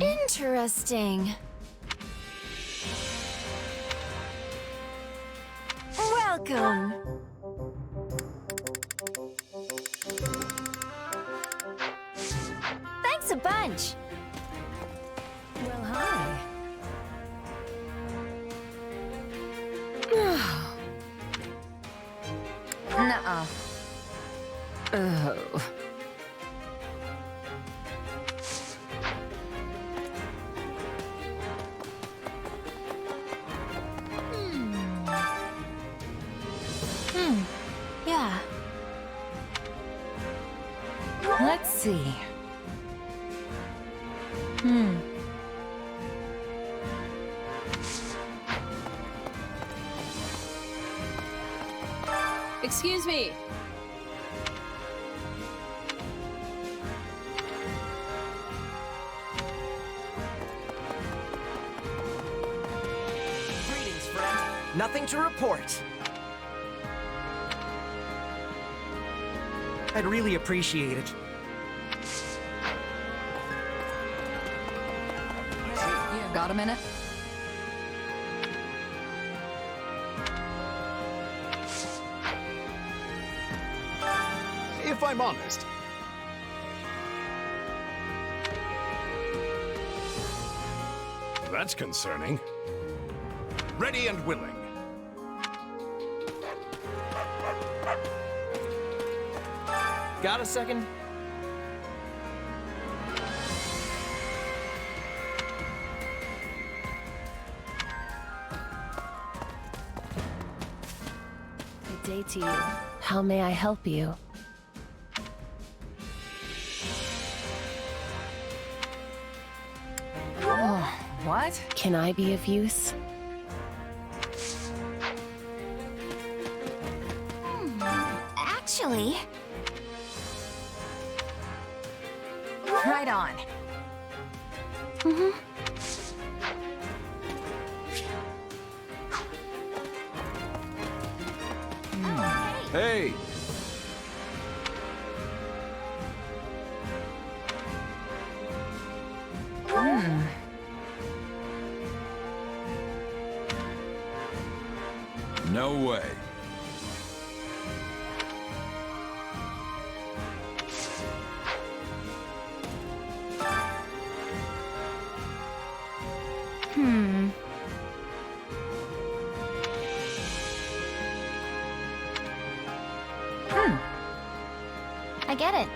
Interesting. Welcome. Thanks a bunch. Well, hi. Nuh-uh. Oh. Yeah. Let's see. Excuse me. Greetings, friend. Nothing to report. I'd really appreciate it. Got a minute? If I'm honest, that's concerning. Ready and willing. Got a second? Good day to you. How may I help you? Oh, what? Can I be of use? Actually... Right on. Hey! No way. I get it.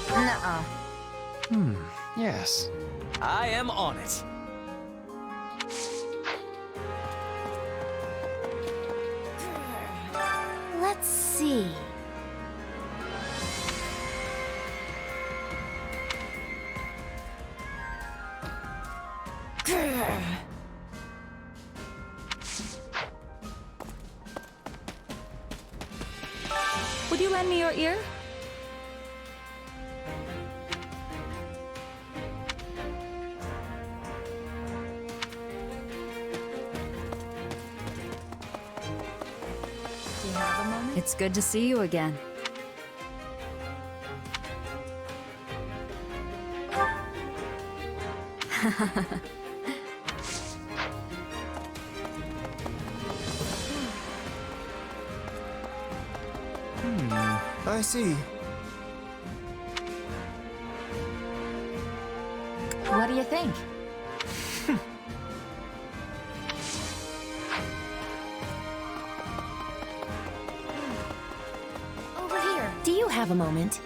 Nuh-uh. Yes. I am on it. Let's see. Would you lend me your ear? Do you have a moment? It's good to see you again. I see. What do you think? Over here. Do you have a moment?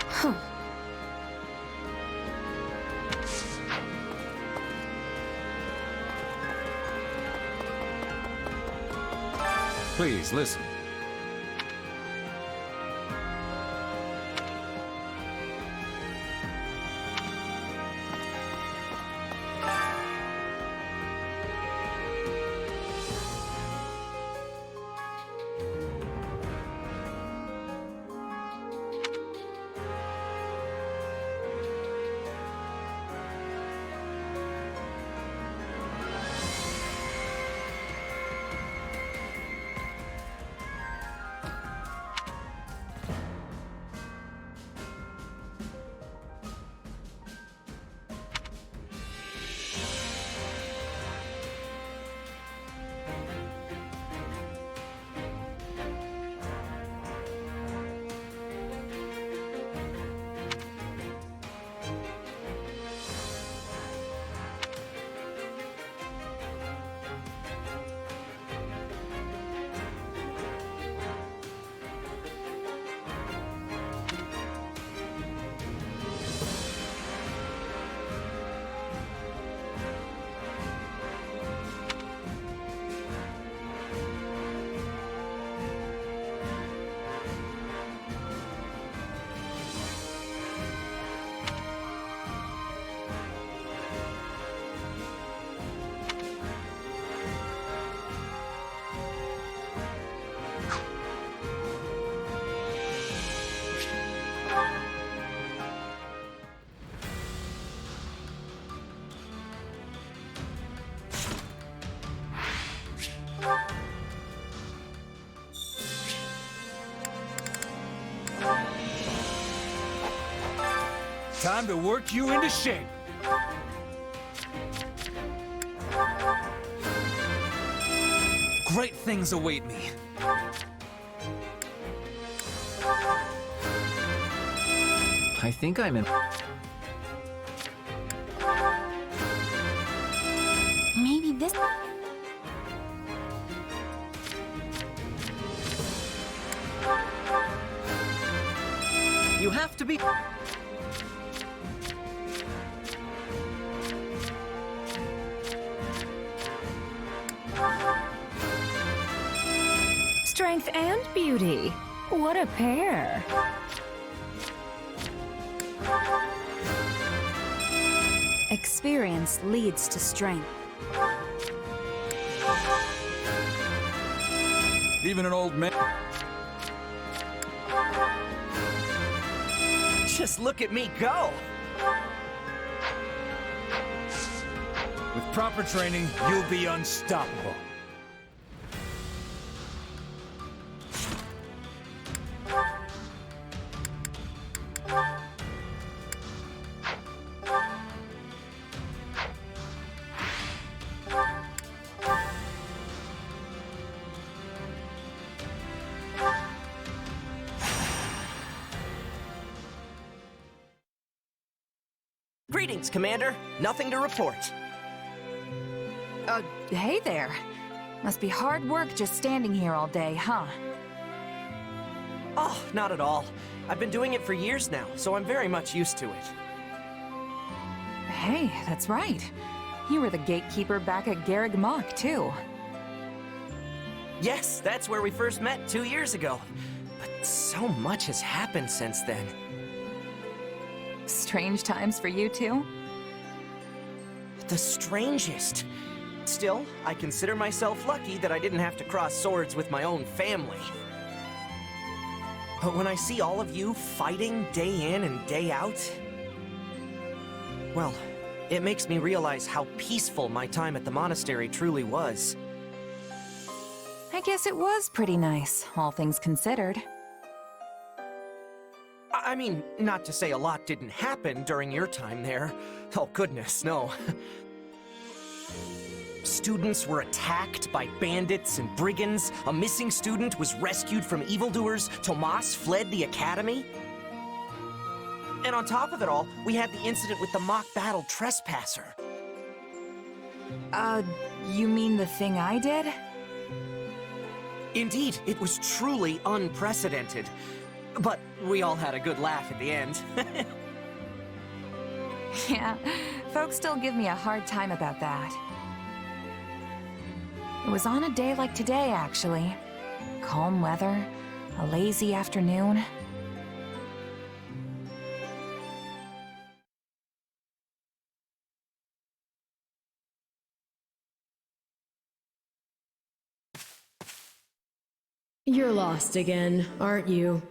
Huh. Please, listen. Time to work you into shape. Great things await me. I think I'm in. Maybe this... You have to be. Strength and beauty. What a pair. Experience leads to strength. Even an old man. Just look at me go! With proper training, you'll be unstoppable. Greetings, Commander. Nothing to report. Hey there. Must be hard work just standing here all day, huh? Oh, not at all. I've been doing it for years now, so I'm very much used to it. Hey, that's right. You were the gatekeeper back at Garreg Mach, too. Yes, that's where we first met 2 years ago. But so much has happened since then. Strange times for you, too? The strangest. Still, I consider myself lucky that I didn't have to cross swords with my own family. But when I see all of you fighting day in and day out, well, it makes me realize how peaceful my time at the monastery truly was. I guess it was pretty nice, all things considered. I mean, not to say a lot didn't happen during your time there. Oh goodness, no. Students were attacked by bandits and brigands. A missing student was rescued from evildoers. Tomas fled the academy. And on top of it all, we had the incident with the mock battle trespasser. You mean the thing I did? Indeed, it was truly unprecedented. But we all had a good laugh at the end. Yeah, folks still give me a hard time about that. It was on a day like today, actually. Calm weather, a lazy afternoon. You're lost again, aren't you?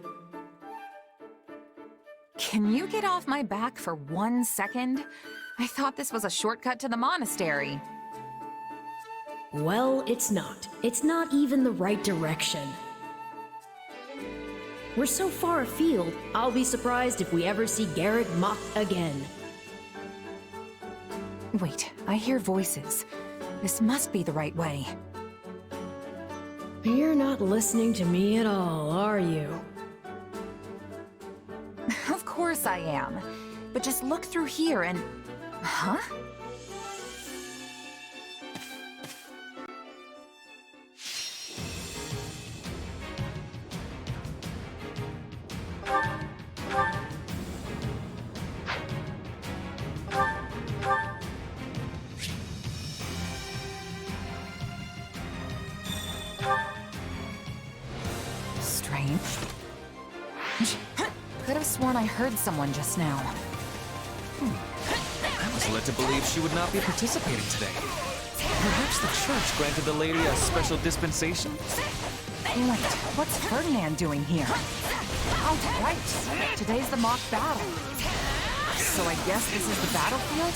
Can you get off my back for 1 second? I thought this was a shortcut to the monastery. Well, it's not. It's not even the right direction. We're so far afield, I'll be surprised if we ever see Garreg Mach again. Wait, I hear voices. This must be the right way. You're not listening to me at all, are you? Of course I am. But just look through here and... Huh? Strange. Could have sworn I heard someone just now. I was led to believe she would not be participating today. Perhaps the church granted the lady a special dispensation? Wait, what's Ferdinand doing here? Oh, right. Today's the mock battle. So I guess this is the battlefield?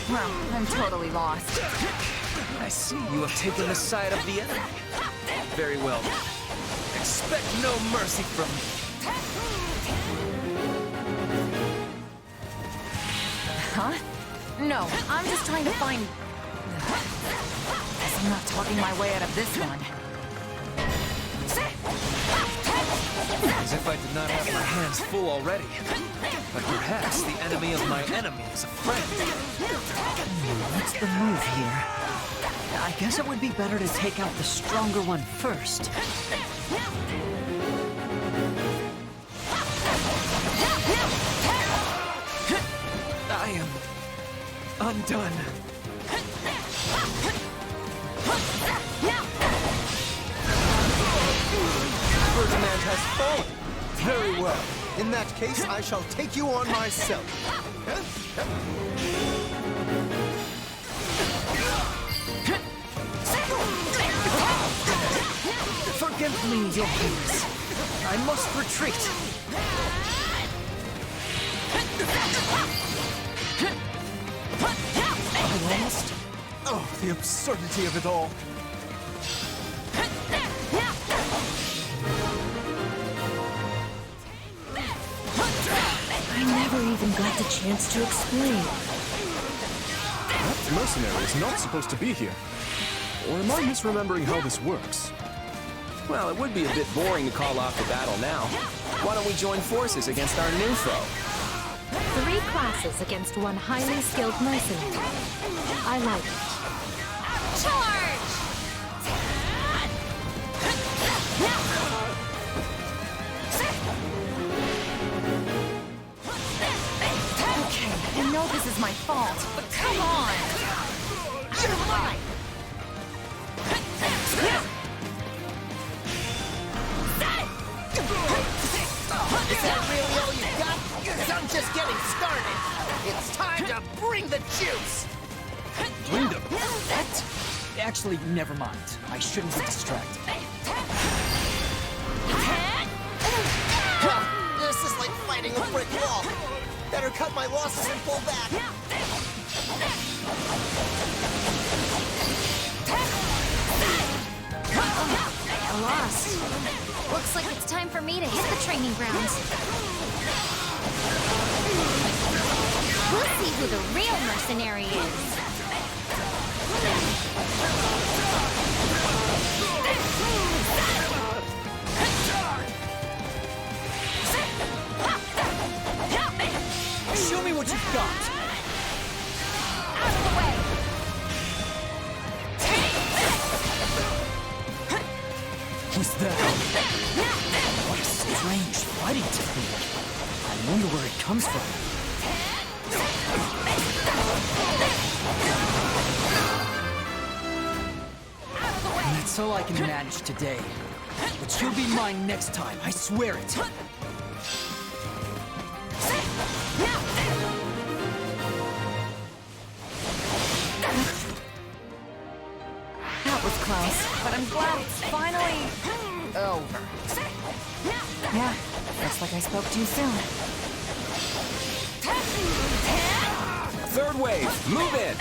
Well, I'm totally lost. I see you have taken the side of the enemy. Very well. Expect no mercy from me. Huh? No, I'm just trying to find... Guess I'm not talking my way out of this one. As if I did not have my hands full already. But perhaps the enemy of my enemy is a friend. What's the move here? I guess it would be better to take out the stronger one first. I am undone. Ferdinand has fallen. Very well. In that case, I shall take you on myself. Forgive me, your highness. I must retreat. I lost? Oh, the absurdity of it all. I never even got the chance to explain. That mercenary is not supposed to be here. Or am I misremembering how this works? Well, it would be a bit boring to call off the battle now. Why don't we join forces against our new foe? 3 classes against 1 highly skilled mercenary. I like it. Charge! that really all you got? 'Cause I'm just getting started. It's time to bring the juice. Bring the what? Actually, never mind. I shouldn't be distracted. This is like fighting a brick wall. Better cut my losses and pull back. I lost. Looks like it's time for me to hit the training grounds. We'll see who the real mercenary is. Show me what you've got. Out of the way. Who's that? What a strange fighting technique. I wonder where it comes from. And that's all I can manage today. But you'll be mine next time, I swear it. That was close, but I'm glad it's finally over. Yeah, looks like I spoke too soon. Third wave, move in!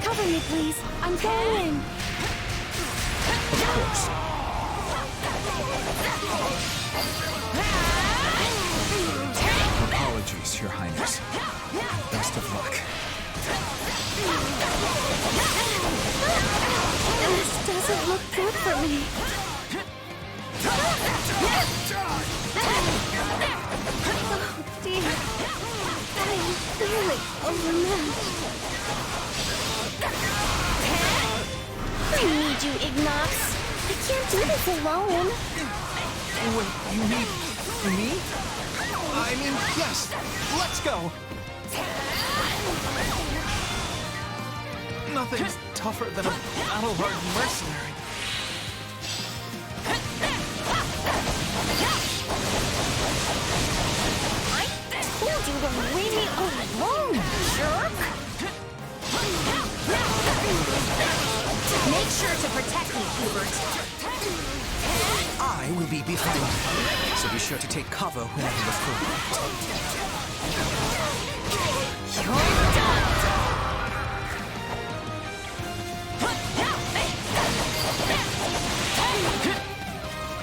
Cover me, please. I'm going in. Of course. Apologies, Your Highness. Best of luck. This doesn't look good for me. Oh, dear. I am clearly overmatched. I need you, Ignox. I can't do this alone. Wait, you need me? I mean, yes. Let's go. Nothing's tougher than a battle-hardened mercenary. I told you to leave me alone, jerk! Make sure to protect me, Hubert. I will be behind you, so be sure to take cover whenever you're full. You're done!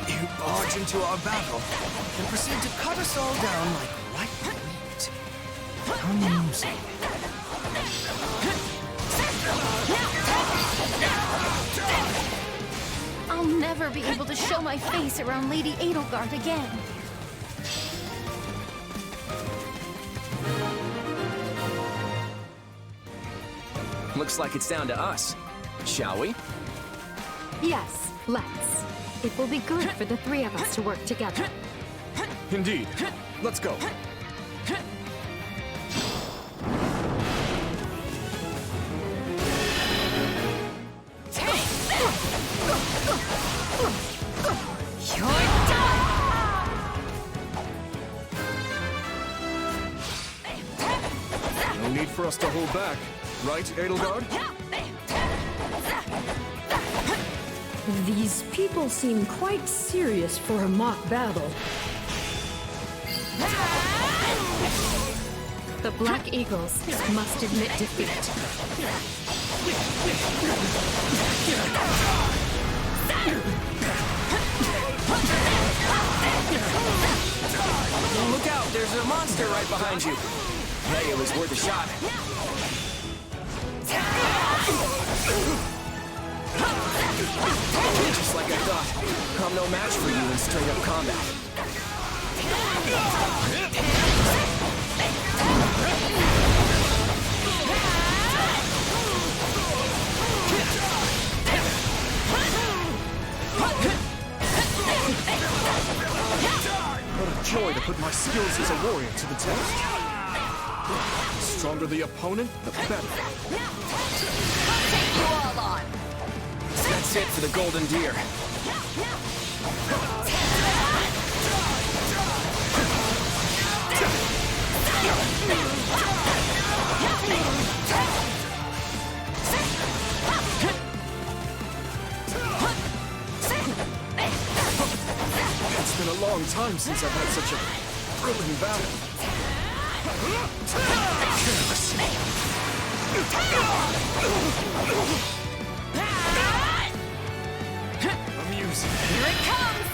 You barge into our battle and proceed to cut us all down like ripe wheat. Amusing. I'll never be able to show my face around Lady Edelgard again. Looks like it's down to us. Shall we? Yes, let's. It will be good for the three of us to work together. Indeed. Let's go. You're done! No need for us to hold back. Right, Edelgard? These people seem quite serious for a mock battle. The Black Eagles must admit defeat. Look out, there's a monster right behind you. Hey, it was worth a shot. Just like I thought, I'm no match for you in straight-up combat. What a joy to put my skills as a warrior to the test. The stronger the opponent, the better. I'll take you all on. That's it for the Golden Deer. It's been a long time since I've had such a thrilling battle. Amusing. Here it comes.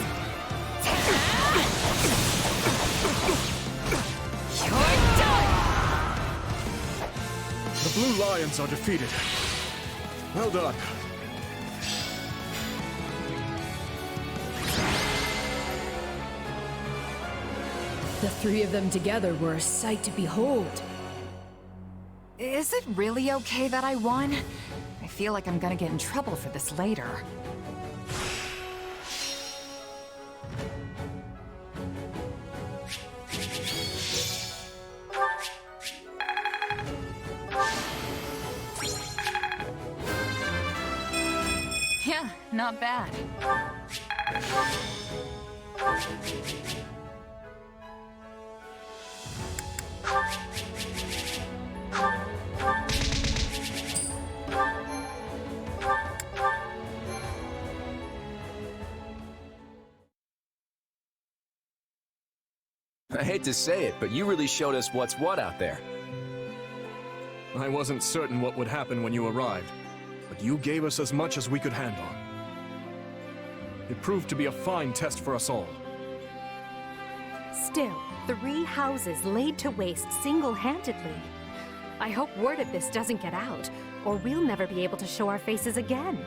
You're done. The Blue Lions are defeated. Well done. The three of them together were a sight to behold. Is it really okay that I won? I feel like I'm gonna get in trouble for this later. Yeah, not bad. I hate to say it, but you really showed us what's what out there. I wasn't certain what would happen when you arrived, but you gave us as much as we could handle. It proved to be a fine test for us all. Still, 3 houses laid to waste single-handedly. I hope word of this doesn't get out, or we'll never be able to show our faces again.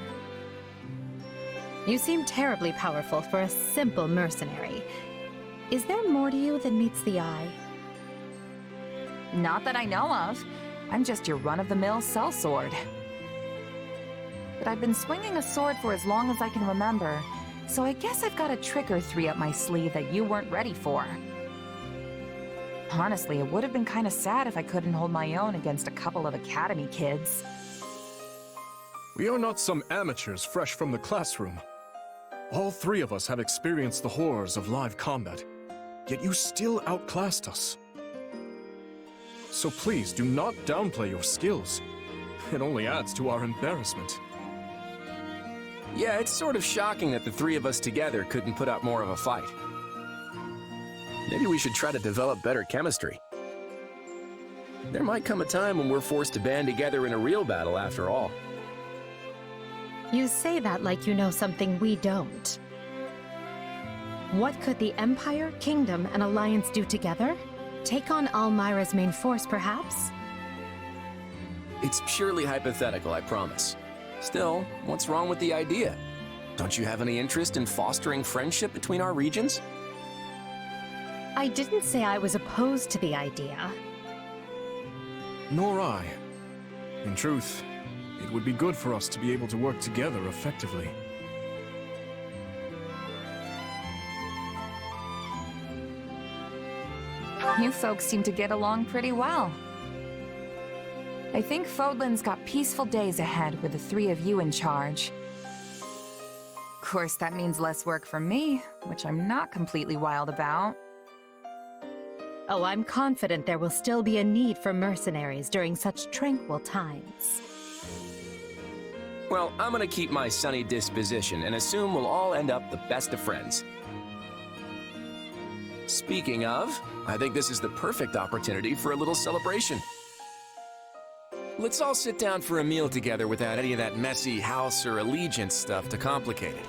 You seem terribly powerful for a simple mercenary. Is there more to you than meets the eye? Not that I know of. I'm just your run-of-the-mill sellsword. But I've been swinging a sword for as long as I can remember, so I guess I've got a trick or 3 up my sleeve that you weren't ready for. Honestly, it would have been kind of sad if I couldn't hold my own against a couple of academy kids. We are not some amateurs fresh from the classroom. All 3 of us have experienced the horrors of live combat, yet you still outclassed us. So please do not downplay your skills. It only adds to our embarrassment. Yeah, it's sort of shocking that the 3 of us together couldn't put up more of a fight. Maybe we should try to develop better chemistry. There might come a time when we're forced to band together in a real battle after all. You say that like you know something we don't. What could the Empire, Kingdom, and Alliance do together? Take on Almyra's main force, perhaps? It's purely hypothetical, I promise. Still, what's wrong with the idea? Don't you have any interest in fostering friendship between our regions? I didn't say I was opposed to the idea. Nor I. In truth, it would be good for us to be able to work together effectively. You folks seem to get along pretty well. I think Fodlan's got peaceful days ahead with the 3 of you in charge. Of course, that means less work for me, which I'm not completely wild about. Oh, I'm confident there will still be a need for mercenaries during such tranquil times. Well, I'm gonna keep my sunny disposition and assume we'll all end up the best of friends. Speaking of, I think this is the perfect opportunity for a little celebration. Let's all sit down for a meal together without any of that messy house or allegiance stuff to complicate it.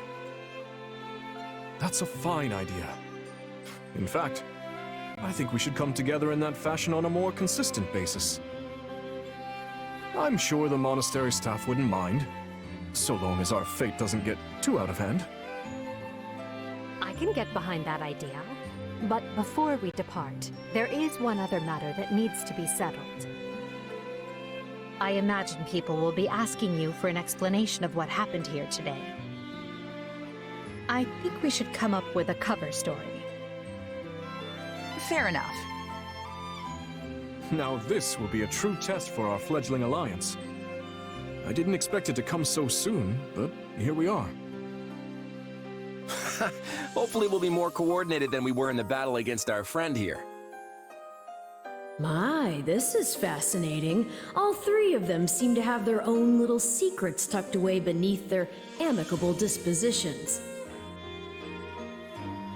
That's a fine idea. In fact, I think we should come together in that fashion on a more consistent basis. I'm sure the monastery staff wouldn't mind, so long as our fate doesn't get too out of hand. I can get behind that idea. But before we depart, there is one other matter that needs to be settled. I imagine people will be asking you for an explanation of what happened here today. I think we should come up with a cover story. Fair enough. Now this will be a true test for our fledgling alliance. I didn't expect it to come so soon, but here we are. Hopefully we'll be more coordinated than we were in the battle against our friend here. My, this is fascinating. All three of them seem to have their own little secrets tucked away beneath their amicable dispositions.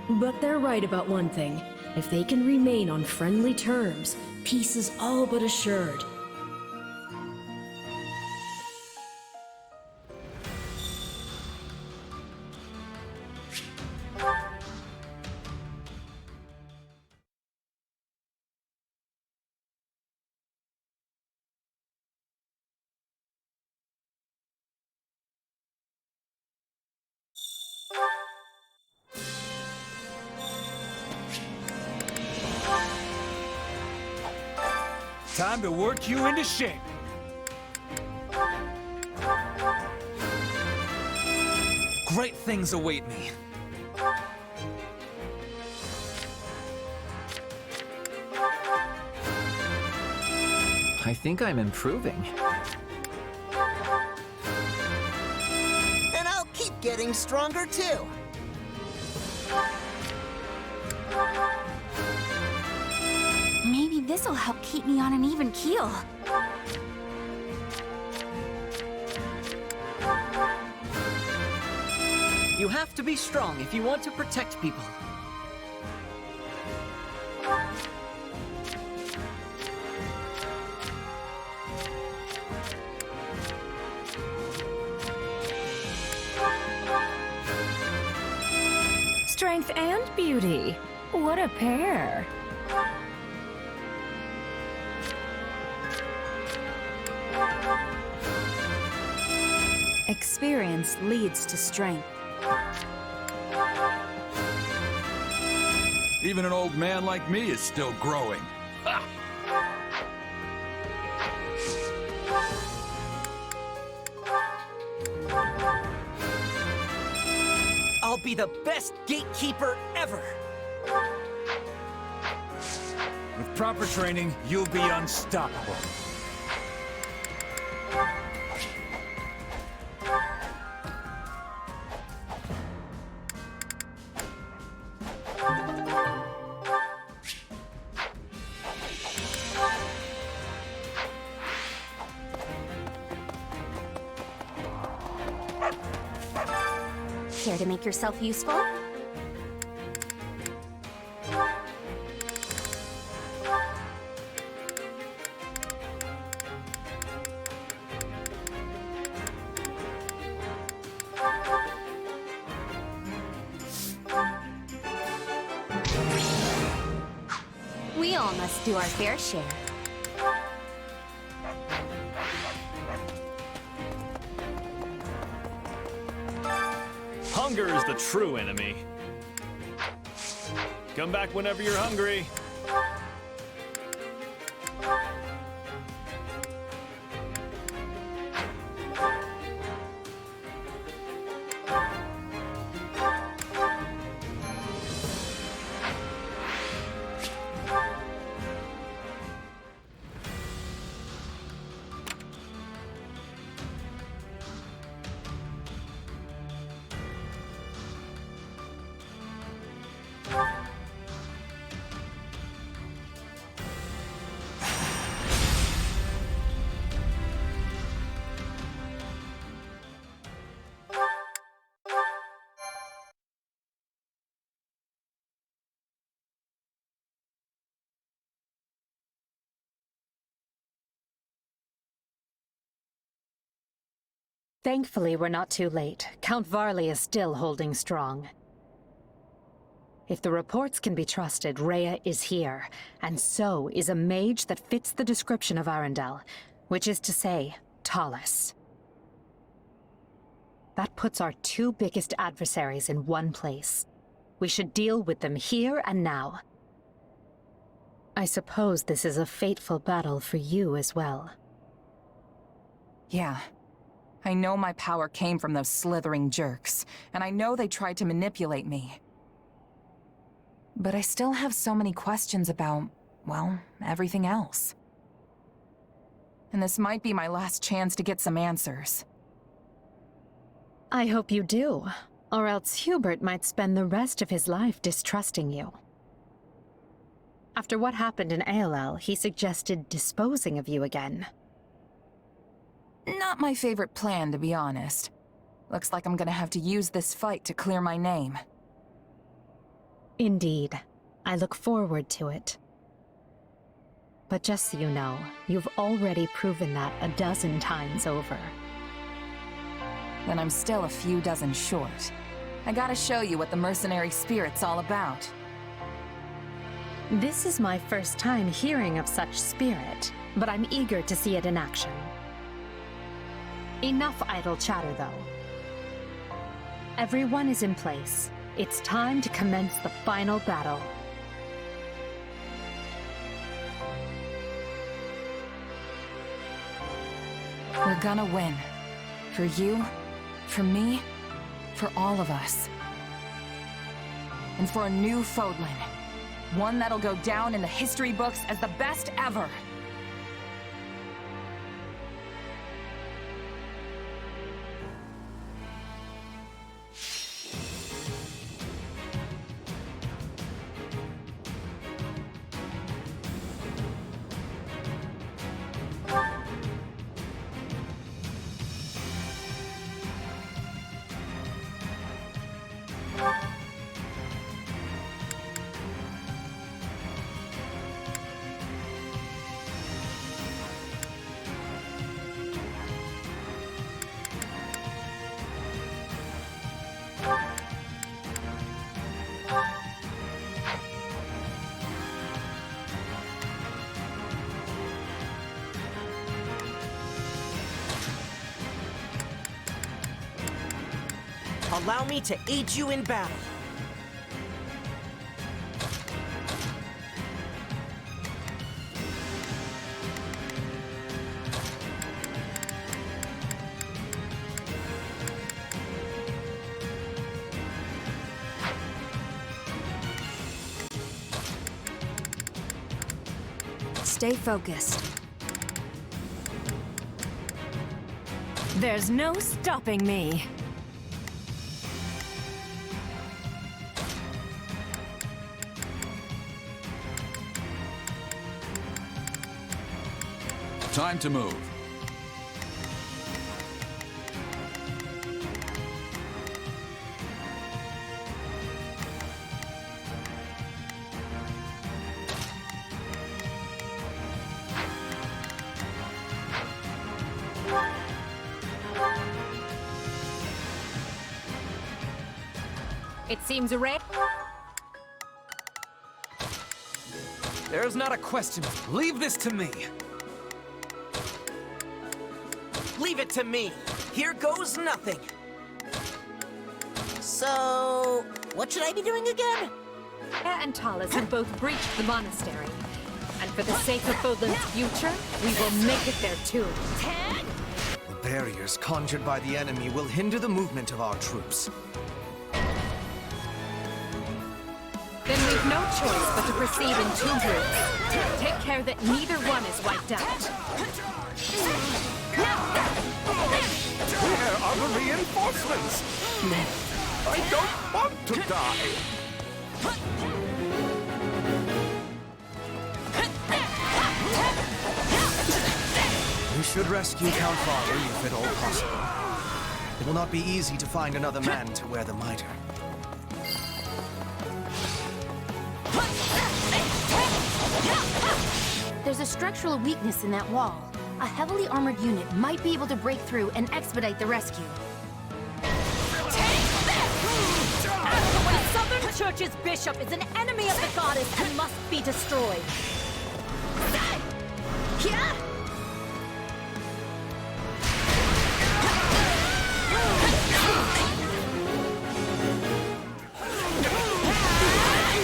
But they're right about one thing. If they can remain on friendly terms, peace is all but assured. Time to work you into shape. Great things await me. I think I'm improving. And I'll keep getting stronger too. Maybe this'll help keep me on an even keel. You have to be strong if you want to protect people. Strength and beauty. What a pair. Experience leads to strength. Even an old man like me is still growing. Ha! I'll be the best gatekeeper ever! With proper training, you'll be unstoppable. Care to make yourself useful? We all must do our fair share. Hunger is the true enemy. Come back whenever you're hungry. Thankfully, we're not too late. Count Varley is still holding strong. If the reports can be trusted, Rhea is here, and so is a mage that fits the description of Arundel, which is to say, Talus. That puts our two biggest adversaries in one place. We should deal with them here and now. I suppose this is a fateful battle for you as well. Yeah. I know my power came from those slithering jerks, and I know they tried to manipulate me. But I still have so many questions about, well, everything else. And this might be my last chance to get some answers. I hope you do, or else Hubert might spend the rest of his life distrusting you. After what happened in ALL, he suggested disposing of you again. Not my favorite plan, to be honest. Looks like I'm gonna have to use this fight to clear my name. Indeed. I look forward to it. But just so you know, you've already proven that a dozen times over. Then I'm still a few dozen short. I gotta show you what the mercenary spirit's all about. This is my first time hearing of such spirit, but I'm eager to see it in action. Enough idle chatter, though. Everyone is in place. It's time to commence the final battle. We're gonna win. For you, for me, for all of us. And for a new Fodlan. One that'll go down in the history books as the best ever. Allow me to aid you in battle. Stay focused. There's no stopping me. Time to move. It seems red. There's not a question. Leave this to me. Leave it to me. Here goes nothing. So, what should I be doing again? Ea and Talus have both breached the monastery. And for the sake of Fodlan's future, we will make it there too. The barriers conjured by the enemy will hinder the movement of our troops. Then we've no choice but to proceed in two groups. Take care that neither one is wiped out. Where are the reinforcements? I don't want to die. We should rescue Count Father if at all possible. It will not be easy to find another man to wear the mitre. There's a structural weakness in that wall. A heavily armored unit might be able to break through and expedite the rescue. The Southern Church's bishop is an enemy of the goddess and must be destroyed.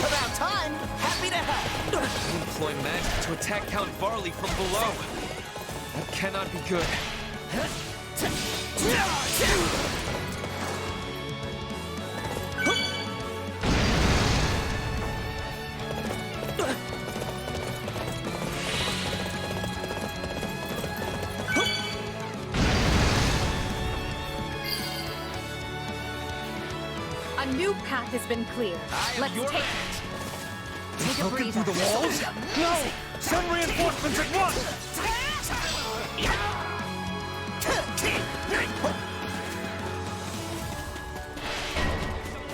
About time! Happy to help! You employ magic to attack Count Varley from below. That cannot be good. new path has been cleared. Let's take it. Take a Broken breather. through the walls? No! Send reinforcements at once!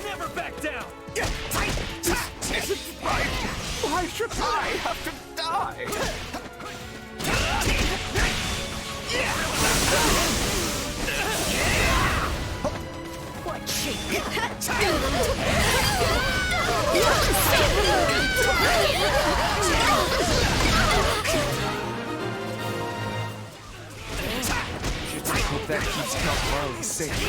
Never back down! This isn't right! Why should I have to die? What shape? I hope that keeps Count Marley safe.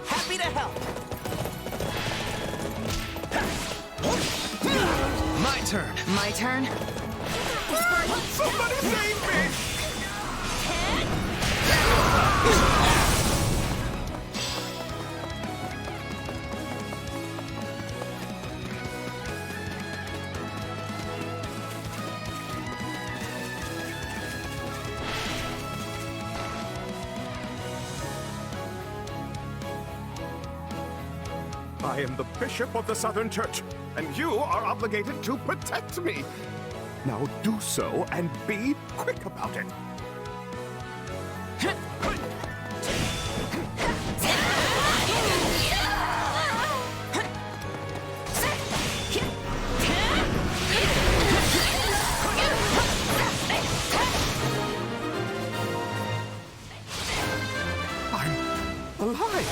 Happy to help. My turn. My turn? Somebody save me! I am the Bishop of the Southern Church, and you are obligated to protect me. Now do so, and be quick about it. I'm alive.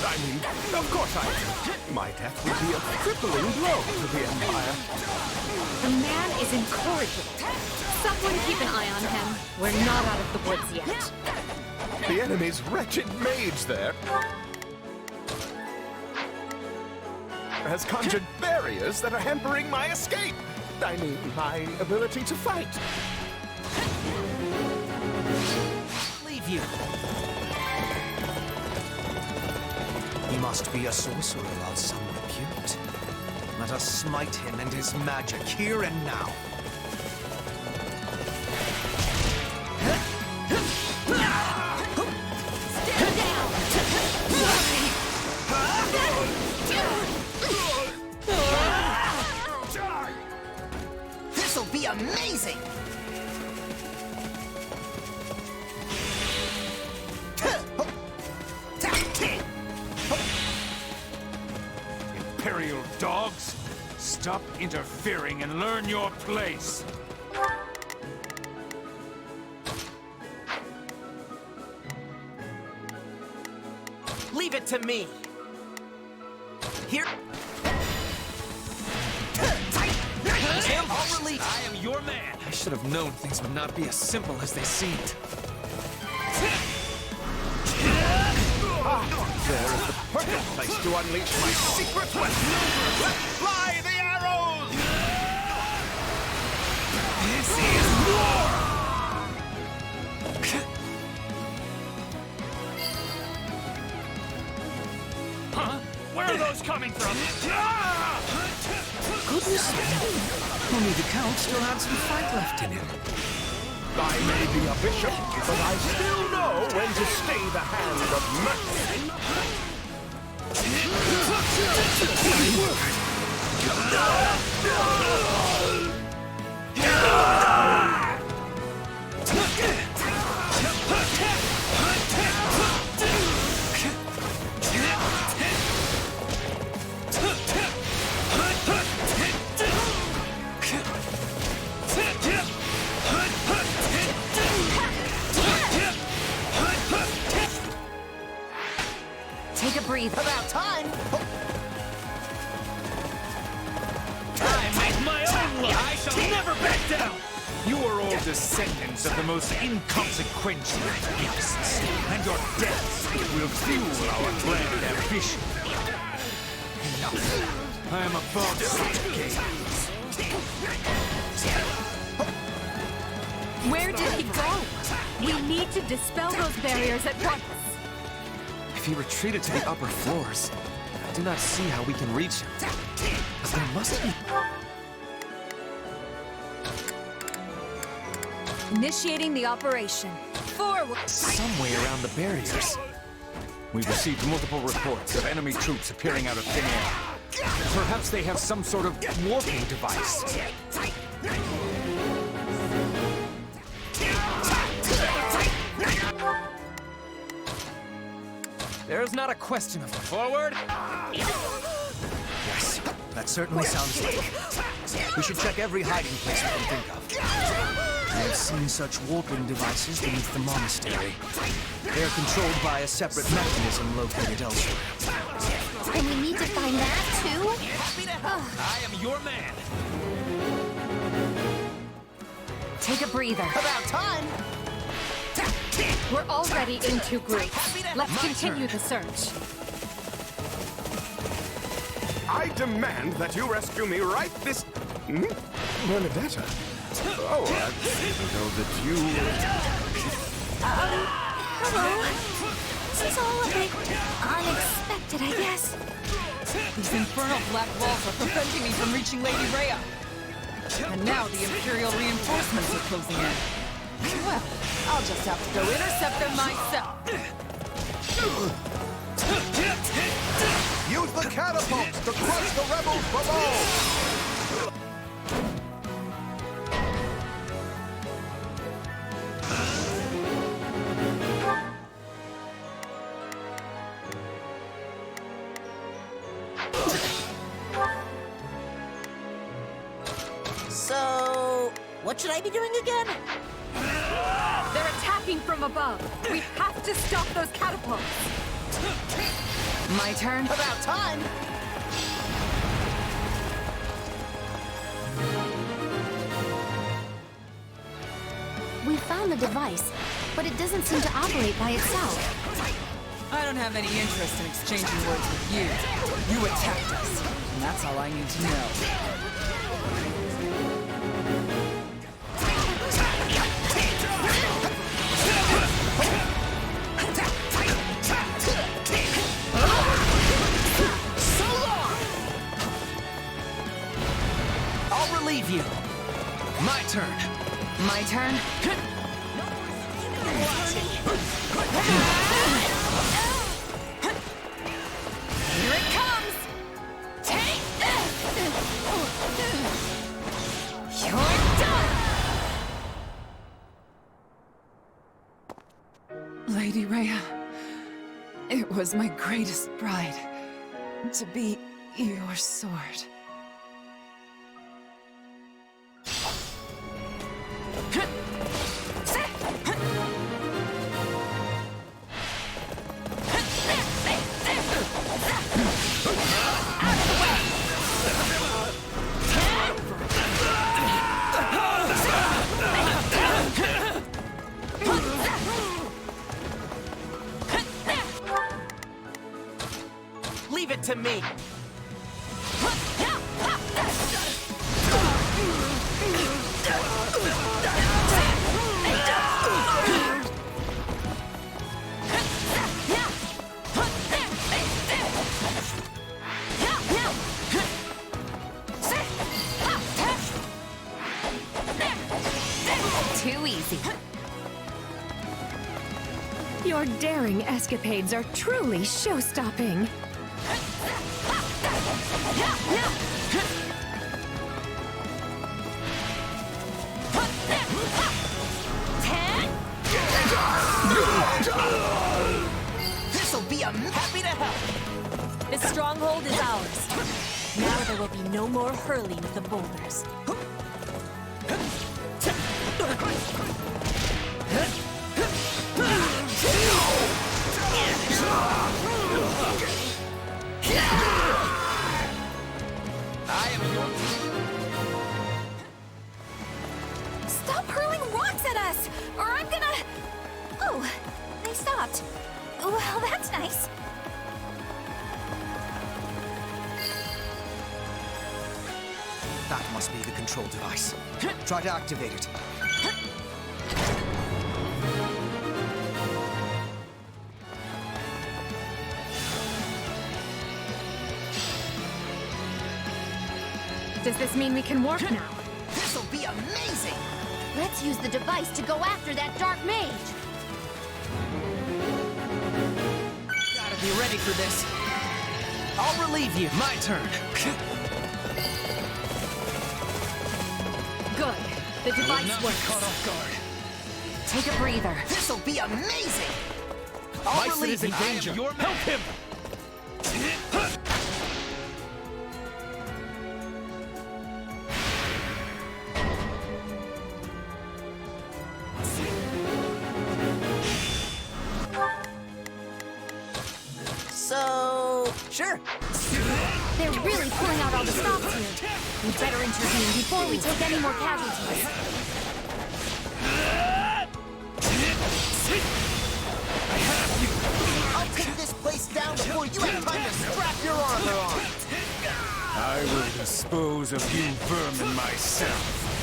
I mean, of course I am. My death would be a crippling blow to the Empire. The man is incorrigible. Someone keep an eye on him. We're not out of the woods yet. The enemy's wretched mage there has conjured barriers that are hampering my escape. I mean, my ability to fight. Leave you. He must be a sorcerer of some repute. Let us smite him and his magic here and now. This'll be amazing! Imperial dogs, stop interfering and learn your place. Leave it to me. Here. I'll release. I am your man. I should have known things would not be as simple as they seemed. There is the perfect place to unleash my secret weapon. Let's fly the arrows! This is war! Huh? Where are those coming from? Goodness me! Only the Count still had some fight left in him. I may be a bishop, but I still know when to stay the hand of mercy. Take a breather. About time. I make my own luck. I shall never back down. You are all descendants of the most inconsequential of beasts, and your deaths will fuel our grand ambition. Enough. I am above such games. Where did he go? We need to dispel those barriers at once. If he retreated to the upper floors, do not see how we can reach him. But there must be... Initiating the operation. Forward! Some way around the barriers. We've received multiple reports of enemy troops appearing out of thin air. Perhaps they have some sort of warping device. There's not a question of forward. Yes, that certainly sounds like it. We should check every hiding place we can think of. I have seen such warping devices beneath the monastery. They are controlled by a separate mechanism located elsewhere. And we need to find that too? I am your man. Take a breather. About time! We're already in two groups. Let's continue the search. I demand that you rescue me right this... Bernadetta? Oh, I didn't know that you... Hello. This is all a bit unexpected, I guess. These infernal black walls are preventing me from reaching Lady Rhea. And now the Imperial reinforcements are closing in. Well, I'll just have to go intercept them myself. Use the catapults to crush the rebels below! So, what should I be doing again? They're attacking from above. We have to stop those catapults. My turn? About time! We found the device, but it doesn't seem to operate by itself. I don't have any interest in exchanging words with you. You attacked us, and that's all I need to know. I'll relieve you. My turn. My turn? Here it comes! Take this! You're done! Lady Rhea, it was my greatest pride to be your sword. Leave it to me. Too easy. Your daring escapades are truly show-stopping. This'll be a happy to help! This stronghold is ours. Now there will be no more hurling of the boulders. I am your... Stop hurling rocks at us, or I'm gonna... Oh, they stopped. Well, that's nice. That must be the control device. Try to activate it. Does this mean we can warp now? This'll be amazing! Let's use the device to go after that dark mage. Gotta be ready for this. I'll relieve you. My turn. Good. The device works. Caught off guard. Take a breather. This'll be amazing! I'll relieve you. danger. Help him! So... Sure. They're really pulling out all the stops here. We better intervene before we take any more casualties. I'll take this place down before you have time to strap your armor on. I will dispose of you vermin myself.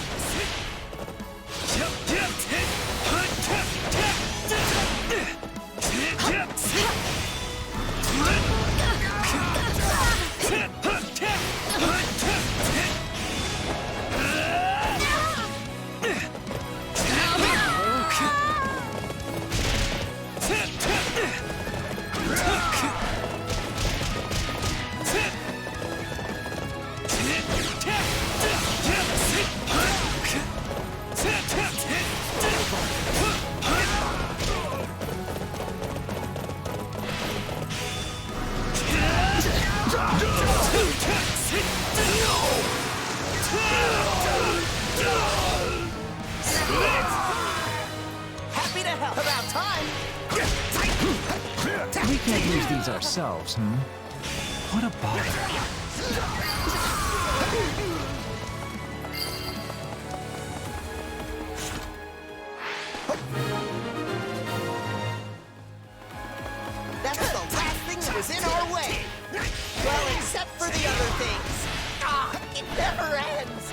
Happy to help. About time. We can't use these ourselves, hmm? What a bother. That's the last thing that was in our way. Well, except for the other things. Ah, it never ends.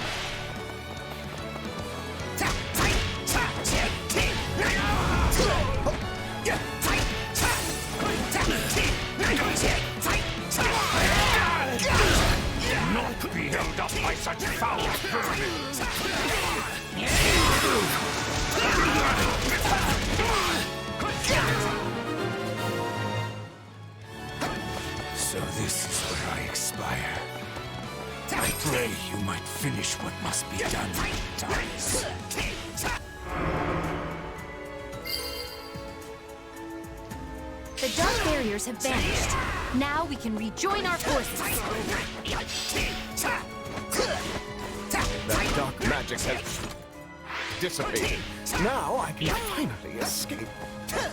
Not to be held up by such foul vermin. So this is where I expire. I pray you might finish what must be done, Thomas. The dark barriers have vanished. Now we can rejoin our forces. That dark magic has dissipated. Now I can finally escape.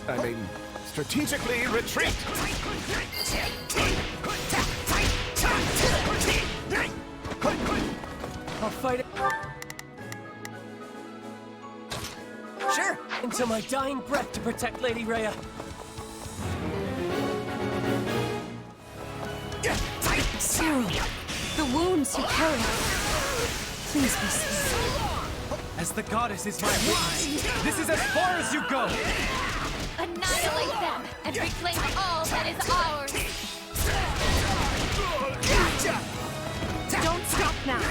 I mean, strategically retreat. I'll fight it. Sure. Until my dying breath to protect Lady Rhea. Cyril, the wounds you carry. Please be safe. As the goddess is my witness, this is as far as you go! Annihilate them and reclaim all that is ours. Don't stop now.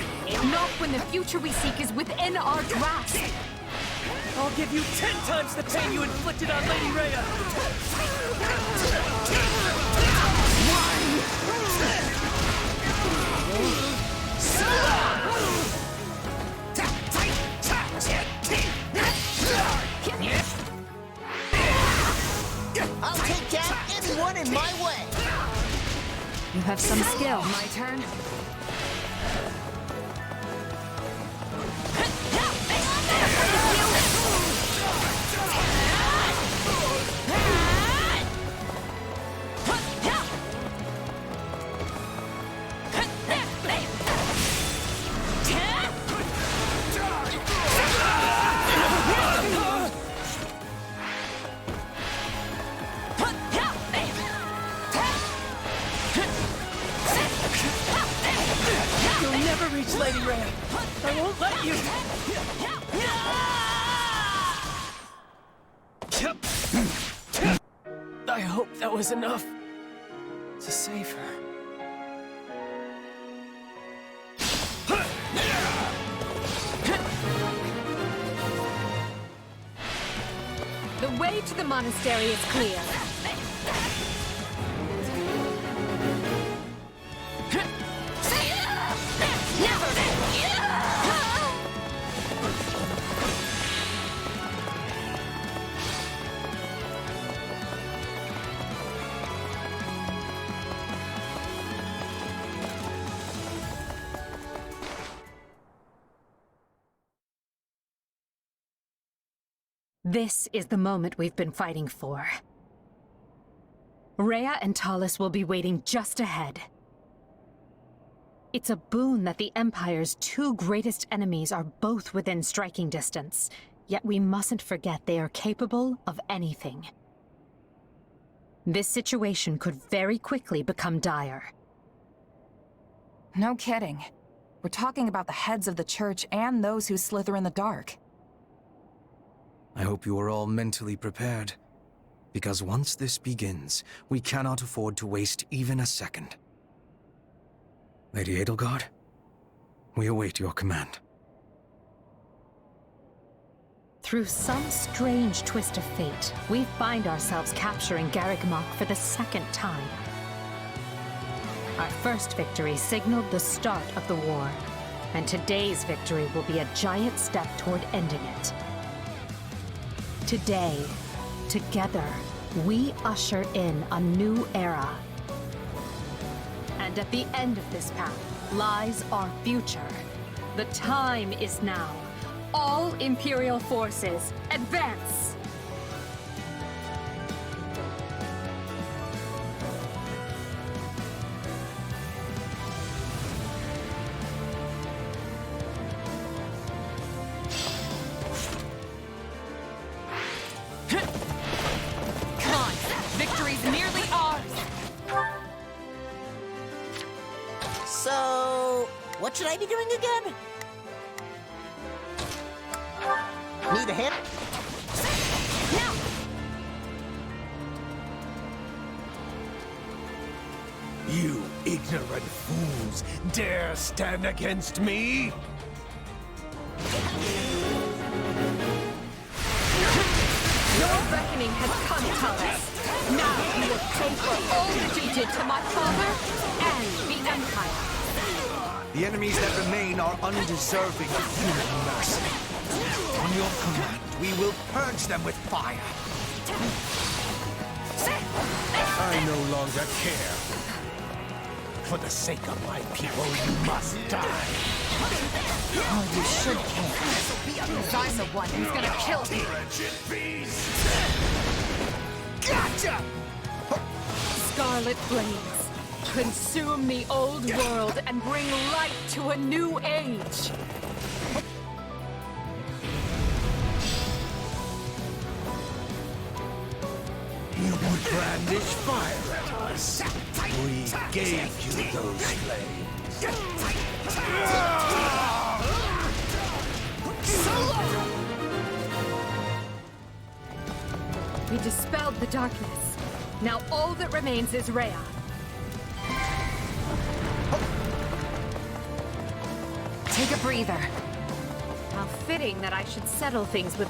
Not when the future we seek is within our grasp. I'll give you 10 times the pain you inflicted on Lady Rhea! I'll take down anyone in my way. You have some skill. My turn. You'll never reach Lady Rhea! I won't let you! I hope that was enough to save her. way to the monastery is clear. This is the moment we've been fighting for. Rhea and Talus will be waiting just ahead. It's a boon that the Empire's two greatest enemies are both within striking distance, yet we mustn't forget they are capable of anything. This situation could very quickly become dire. No kidding. We're talking about the heads of the Church and those who slither in the dark. I hope you are all mentally prepared, because once this begins, we cannot afford to waste even a second. Lady Edelgard, we await your command. Through some strange twist of fate, we find ourselves capturing Garreg Mach for the second time. Our first victory signaled the start of the war, and today's victory will be a giant step toward ending it. Today, together, we usher in a new era. And at the end of this path lies our future. The time is now. All Imperial forces, advance! What should I be doing again? Need a hint? Now! You ignorant fools dare stand against me? Your reckoning has come, Talus. Now you will pay for all that you did to my father and the Empire. The enemies that remain are undeserving of human mercy. On your command, we will purge them with fire. I no longer care. For the sake of my people, you must die. Oh, you should care. Because I'm the one who's gonna kill you. Gotcha! Scarlet flames. Consume the old world and bring light to a new age. You would brandish fire at us. We gave you those flames. We dispelled the darkness. Now all that remains is Rhea. Take a breather. How fitting that I should settle things with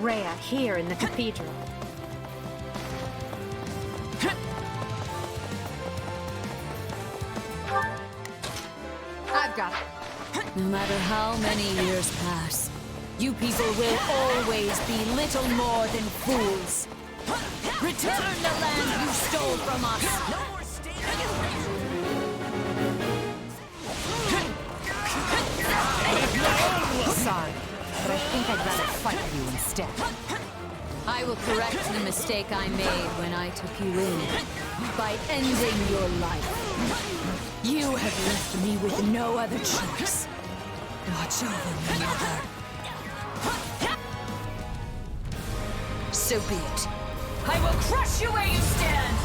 Rhea here in the cathedral. I've got it. No matter how many years pass, you people will always be little more than fools. Return the land you stole from us! No more Sorry, but I think I'd rather fight you instead. I will correct the mistake I made when I took you in, by ending your life. You have left me with no other choice. Watch over me, Mother. So be it. I will crush you where you stand!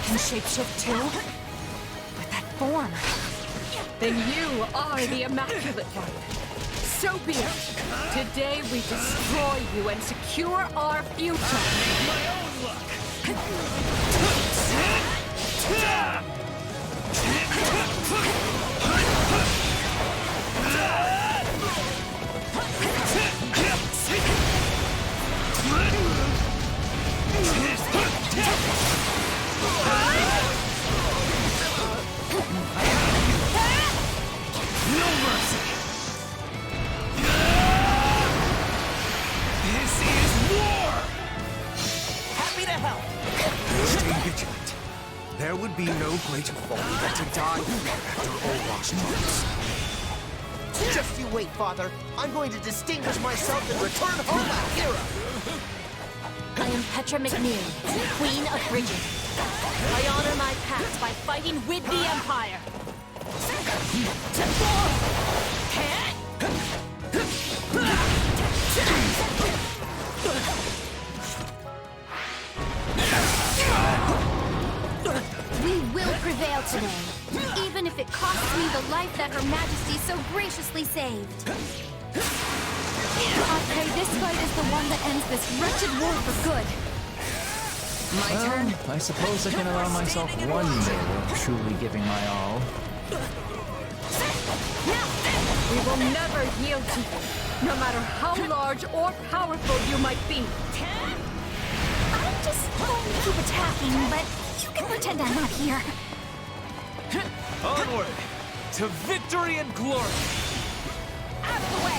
Can shapeshift too? With that form. Then you are the Immaculate One. So be it. Today we destroy you and secure our future. My own luck. Stay vigilant. There would be no greater folly than to die after all lost tribes. Just you wait, Father. I'm going to distinguish myself and return home a hero. I am Petra McNeil, Queen of Bridget. I honor my past by fighting with the Empire. We will prevail today, even if it costs me the life that Her Majesty so graciously saved. I pray this fight is the one that ends this wretched war for good. My turn? I suppose I can allow myself one day of truly giving my all. We will never yield to you, no matter how large or powerful you might be. I'm just going to keep attacking, but you can pretend I'm not here. Onward! To victory and glory! Out of the way!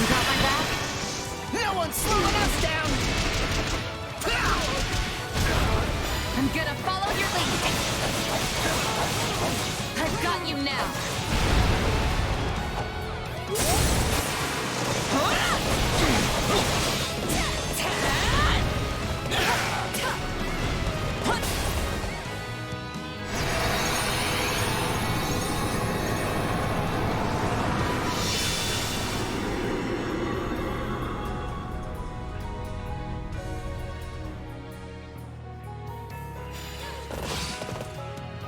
You got my back? No one's slowing us down! I'm gonna follow your lead. I've got you now.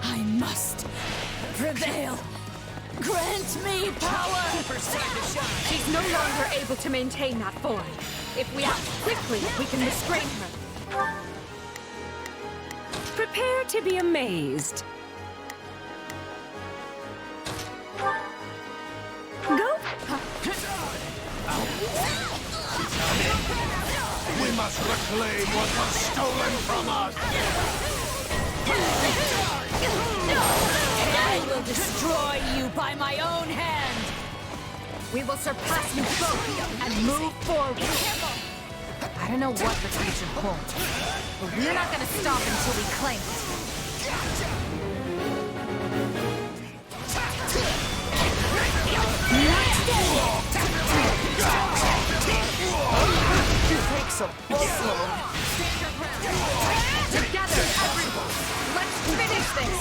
I must prevail. Grant me power! She's no longer able to maintain that form. If we act quickly, we can restrain her. Prepare to be amazed. Go! We must reclaim what was stolen from us! I will destroy you by my own hand! We will surpass you both and move forward. I don't know what the future holds, but we're not gonna stop until we claim Takes a boatload. Together, everyone! Let's finish this!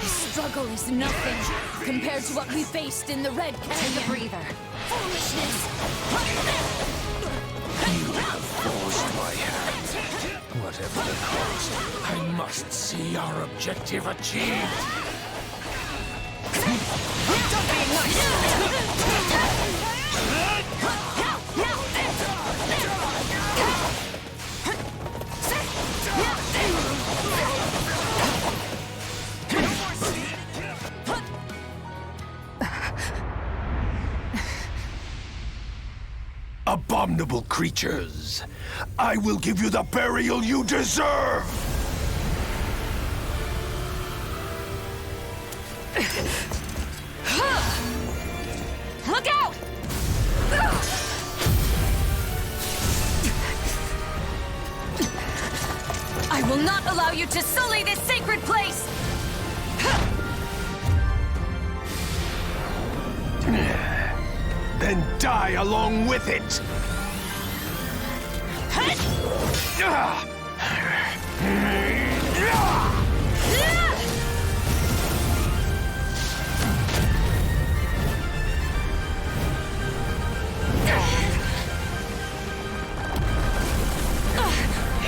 The struggle is nothing compared to what we faced in the Red Canyon. Take a breather. Foolishness! You have forced my hand. Whatever the cost, I must see our objective achieved. Don't be nice! Abominable creatures! I will give you the burial you deserve! Look out! I will not allow you to sully this sacred place! Then die along with it!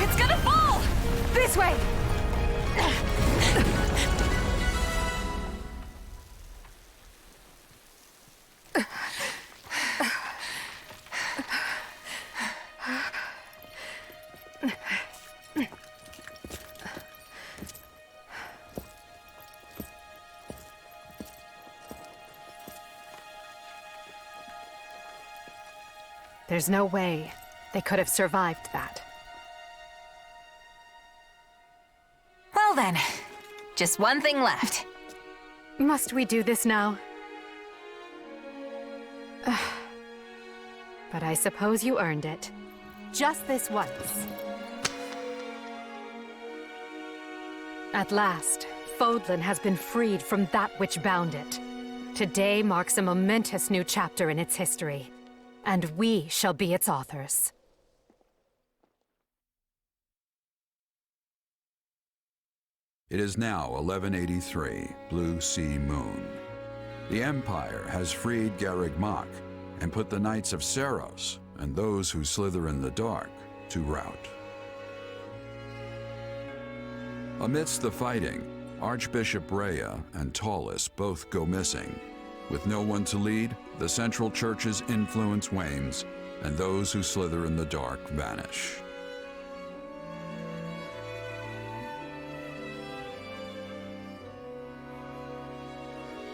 It's gonna fall! This way! There's no way they could have survived that. Well then, just one thing left. Must we do this now? But I suppose you earned it. Just this once. At last, Fodlan has been freed from that which bound it. Today marks a momentous new chapter in its history, and we shall be its authors. It is now 1183, Blue Sea Moon. The Empire has freed Garreg Mach and put the Knights of Seiros and those who slither in the dark to rout. Amidst the fighting, Archbishop Rhea and Taulus both go missing. With no one to lead, the Central Church's influence wanes, and those who slither in the dark vanish.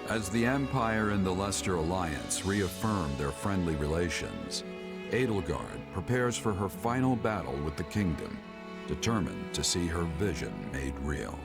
As the Empire and the Leicester Alliance reaffirm their friendly relations, Edelgard prepares for her final battle with the kingdom, determined to see her vision made real.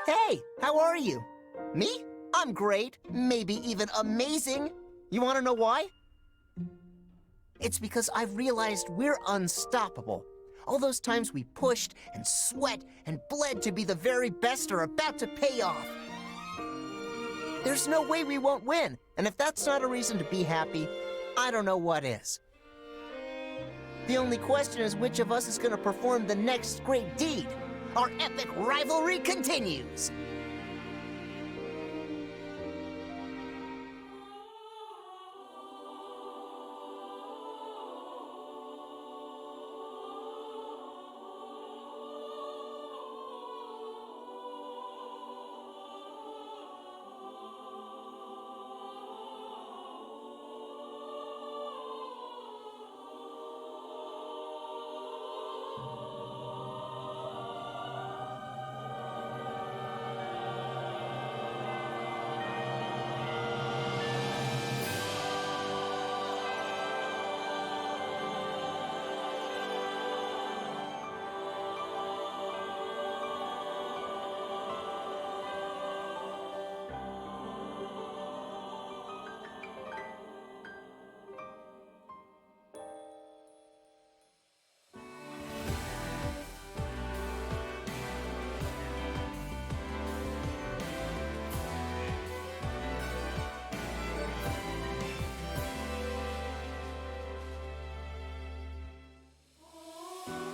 Hey, how are you? Me? I'm great, maybe even amazing. You want to know why? It's because I've realized we're unstoppable. All those times we pushed and sweat and bled to be the very best are about to pay off. There's no way we won't win, and if that's not a reason to be happy, I don't know what is. The only question is which of us is going to perform the next great deed. Our epic rivalry continues! you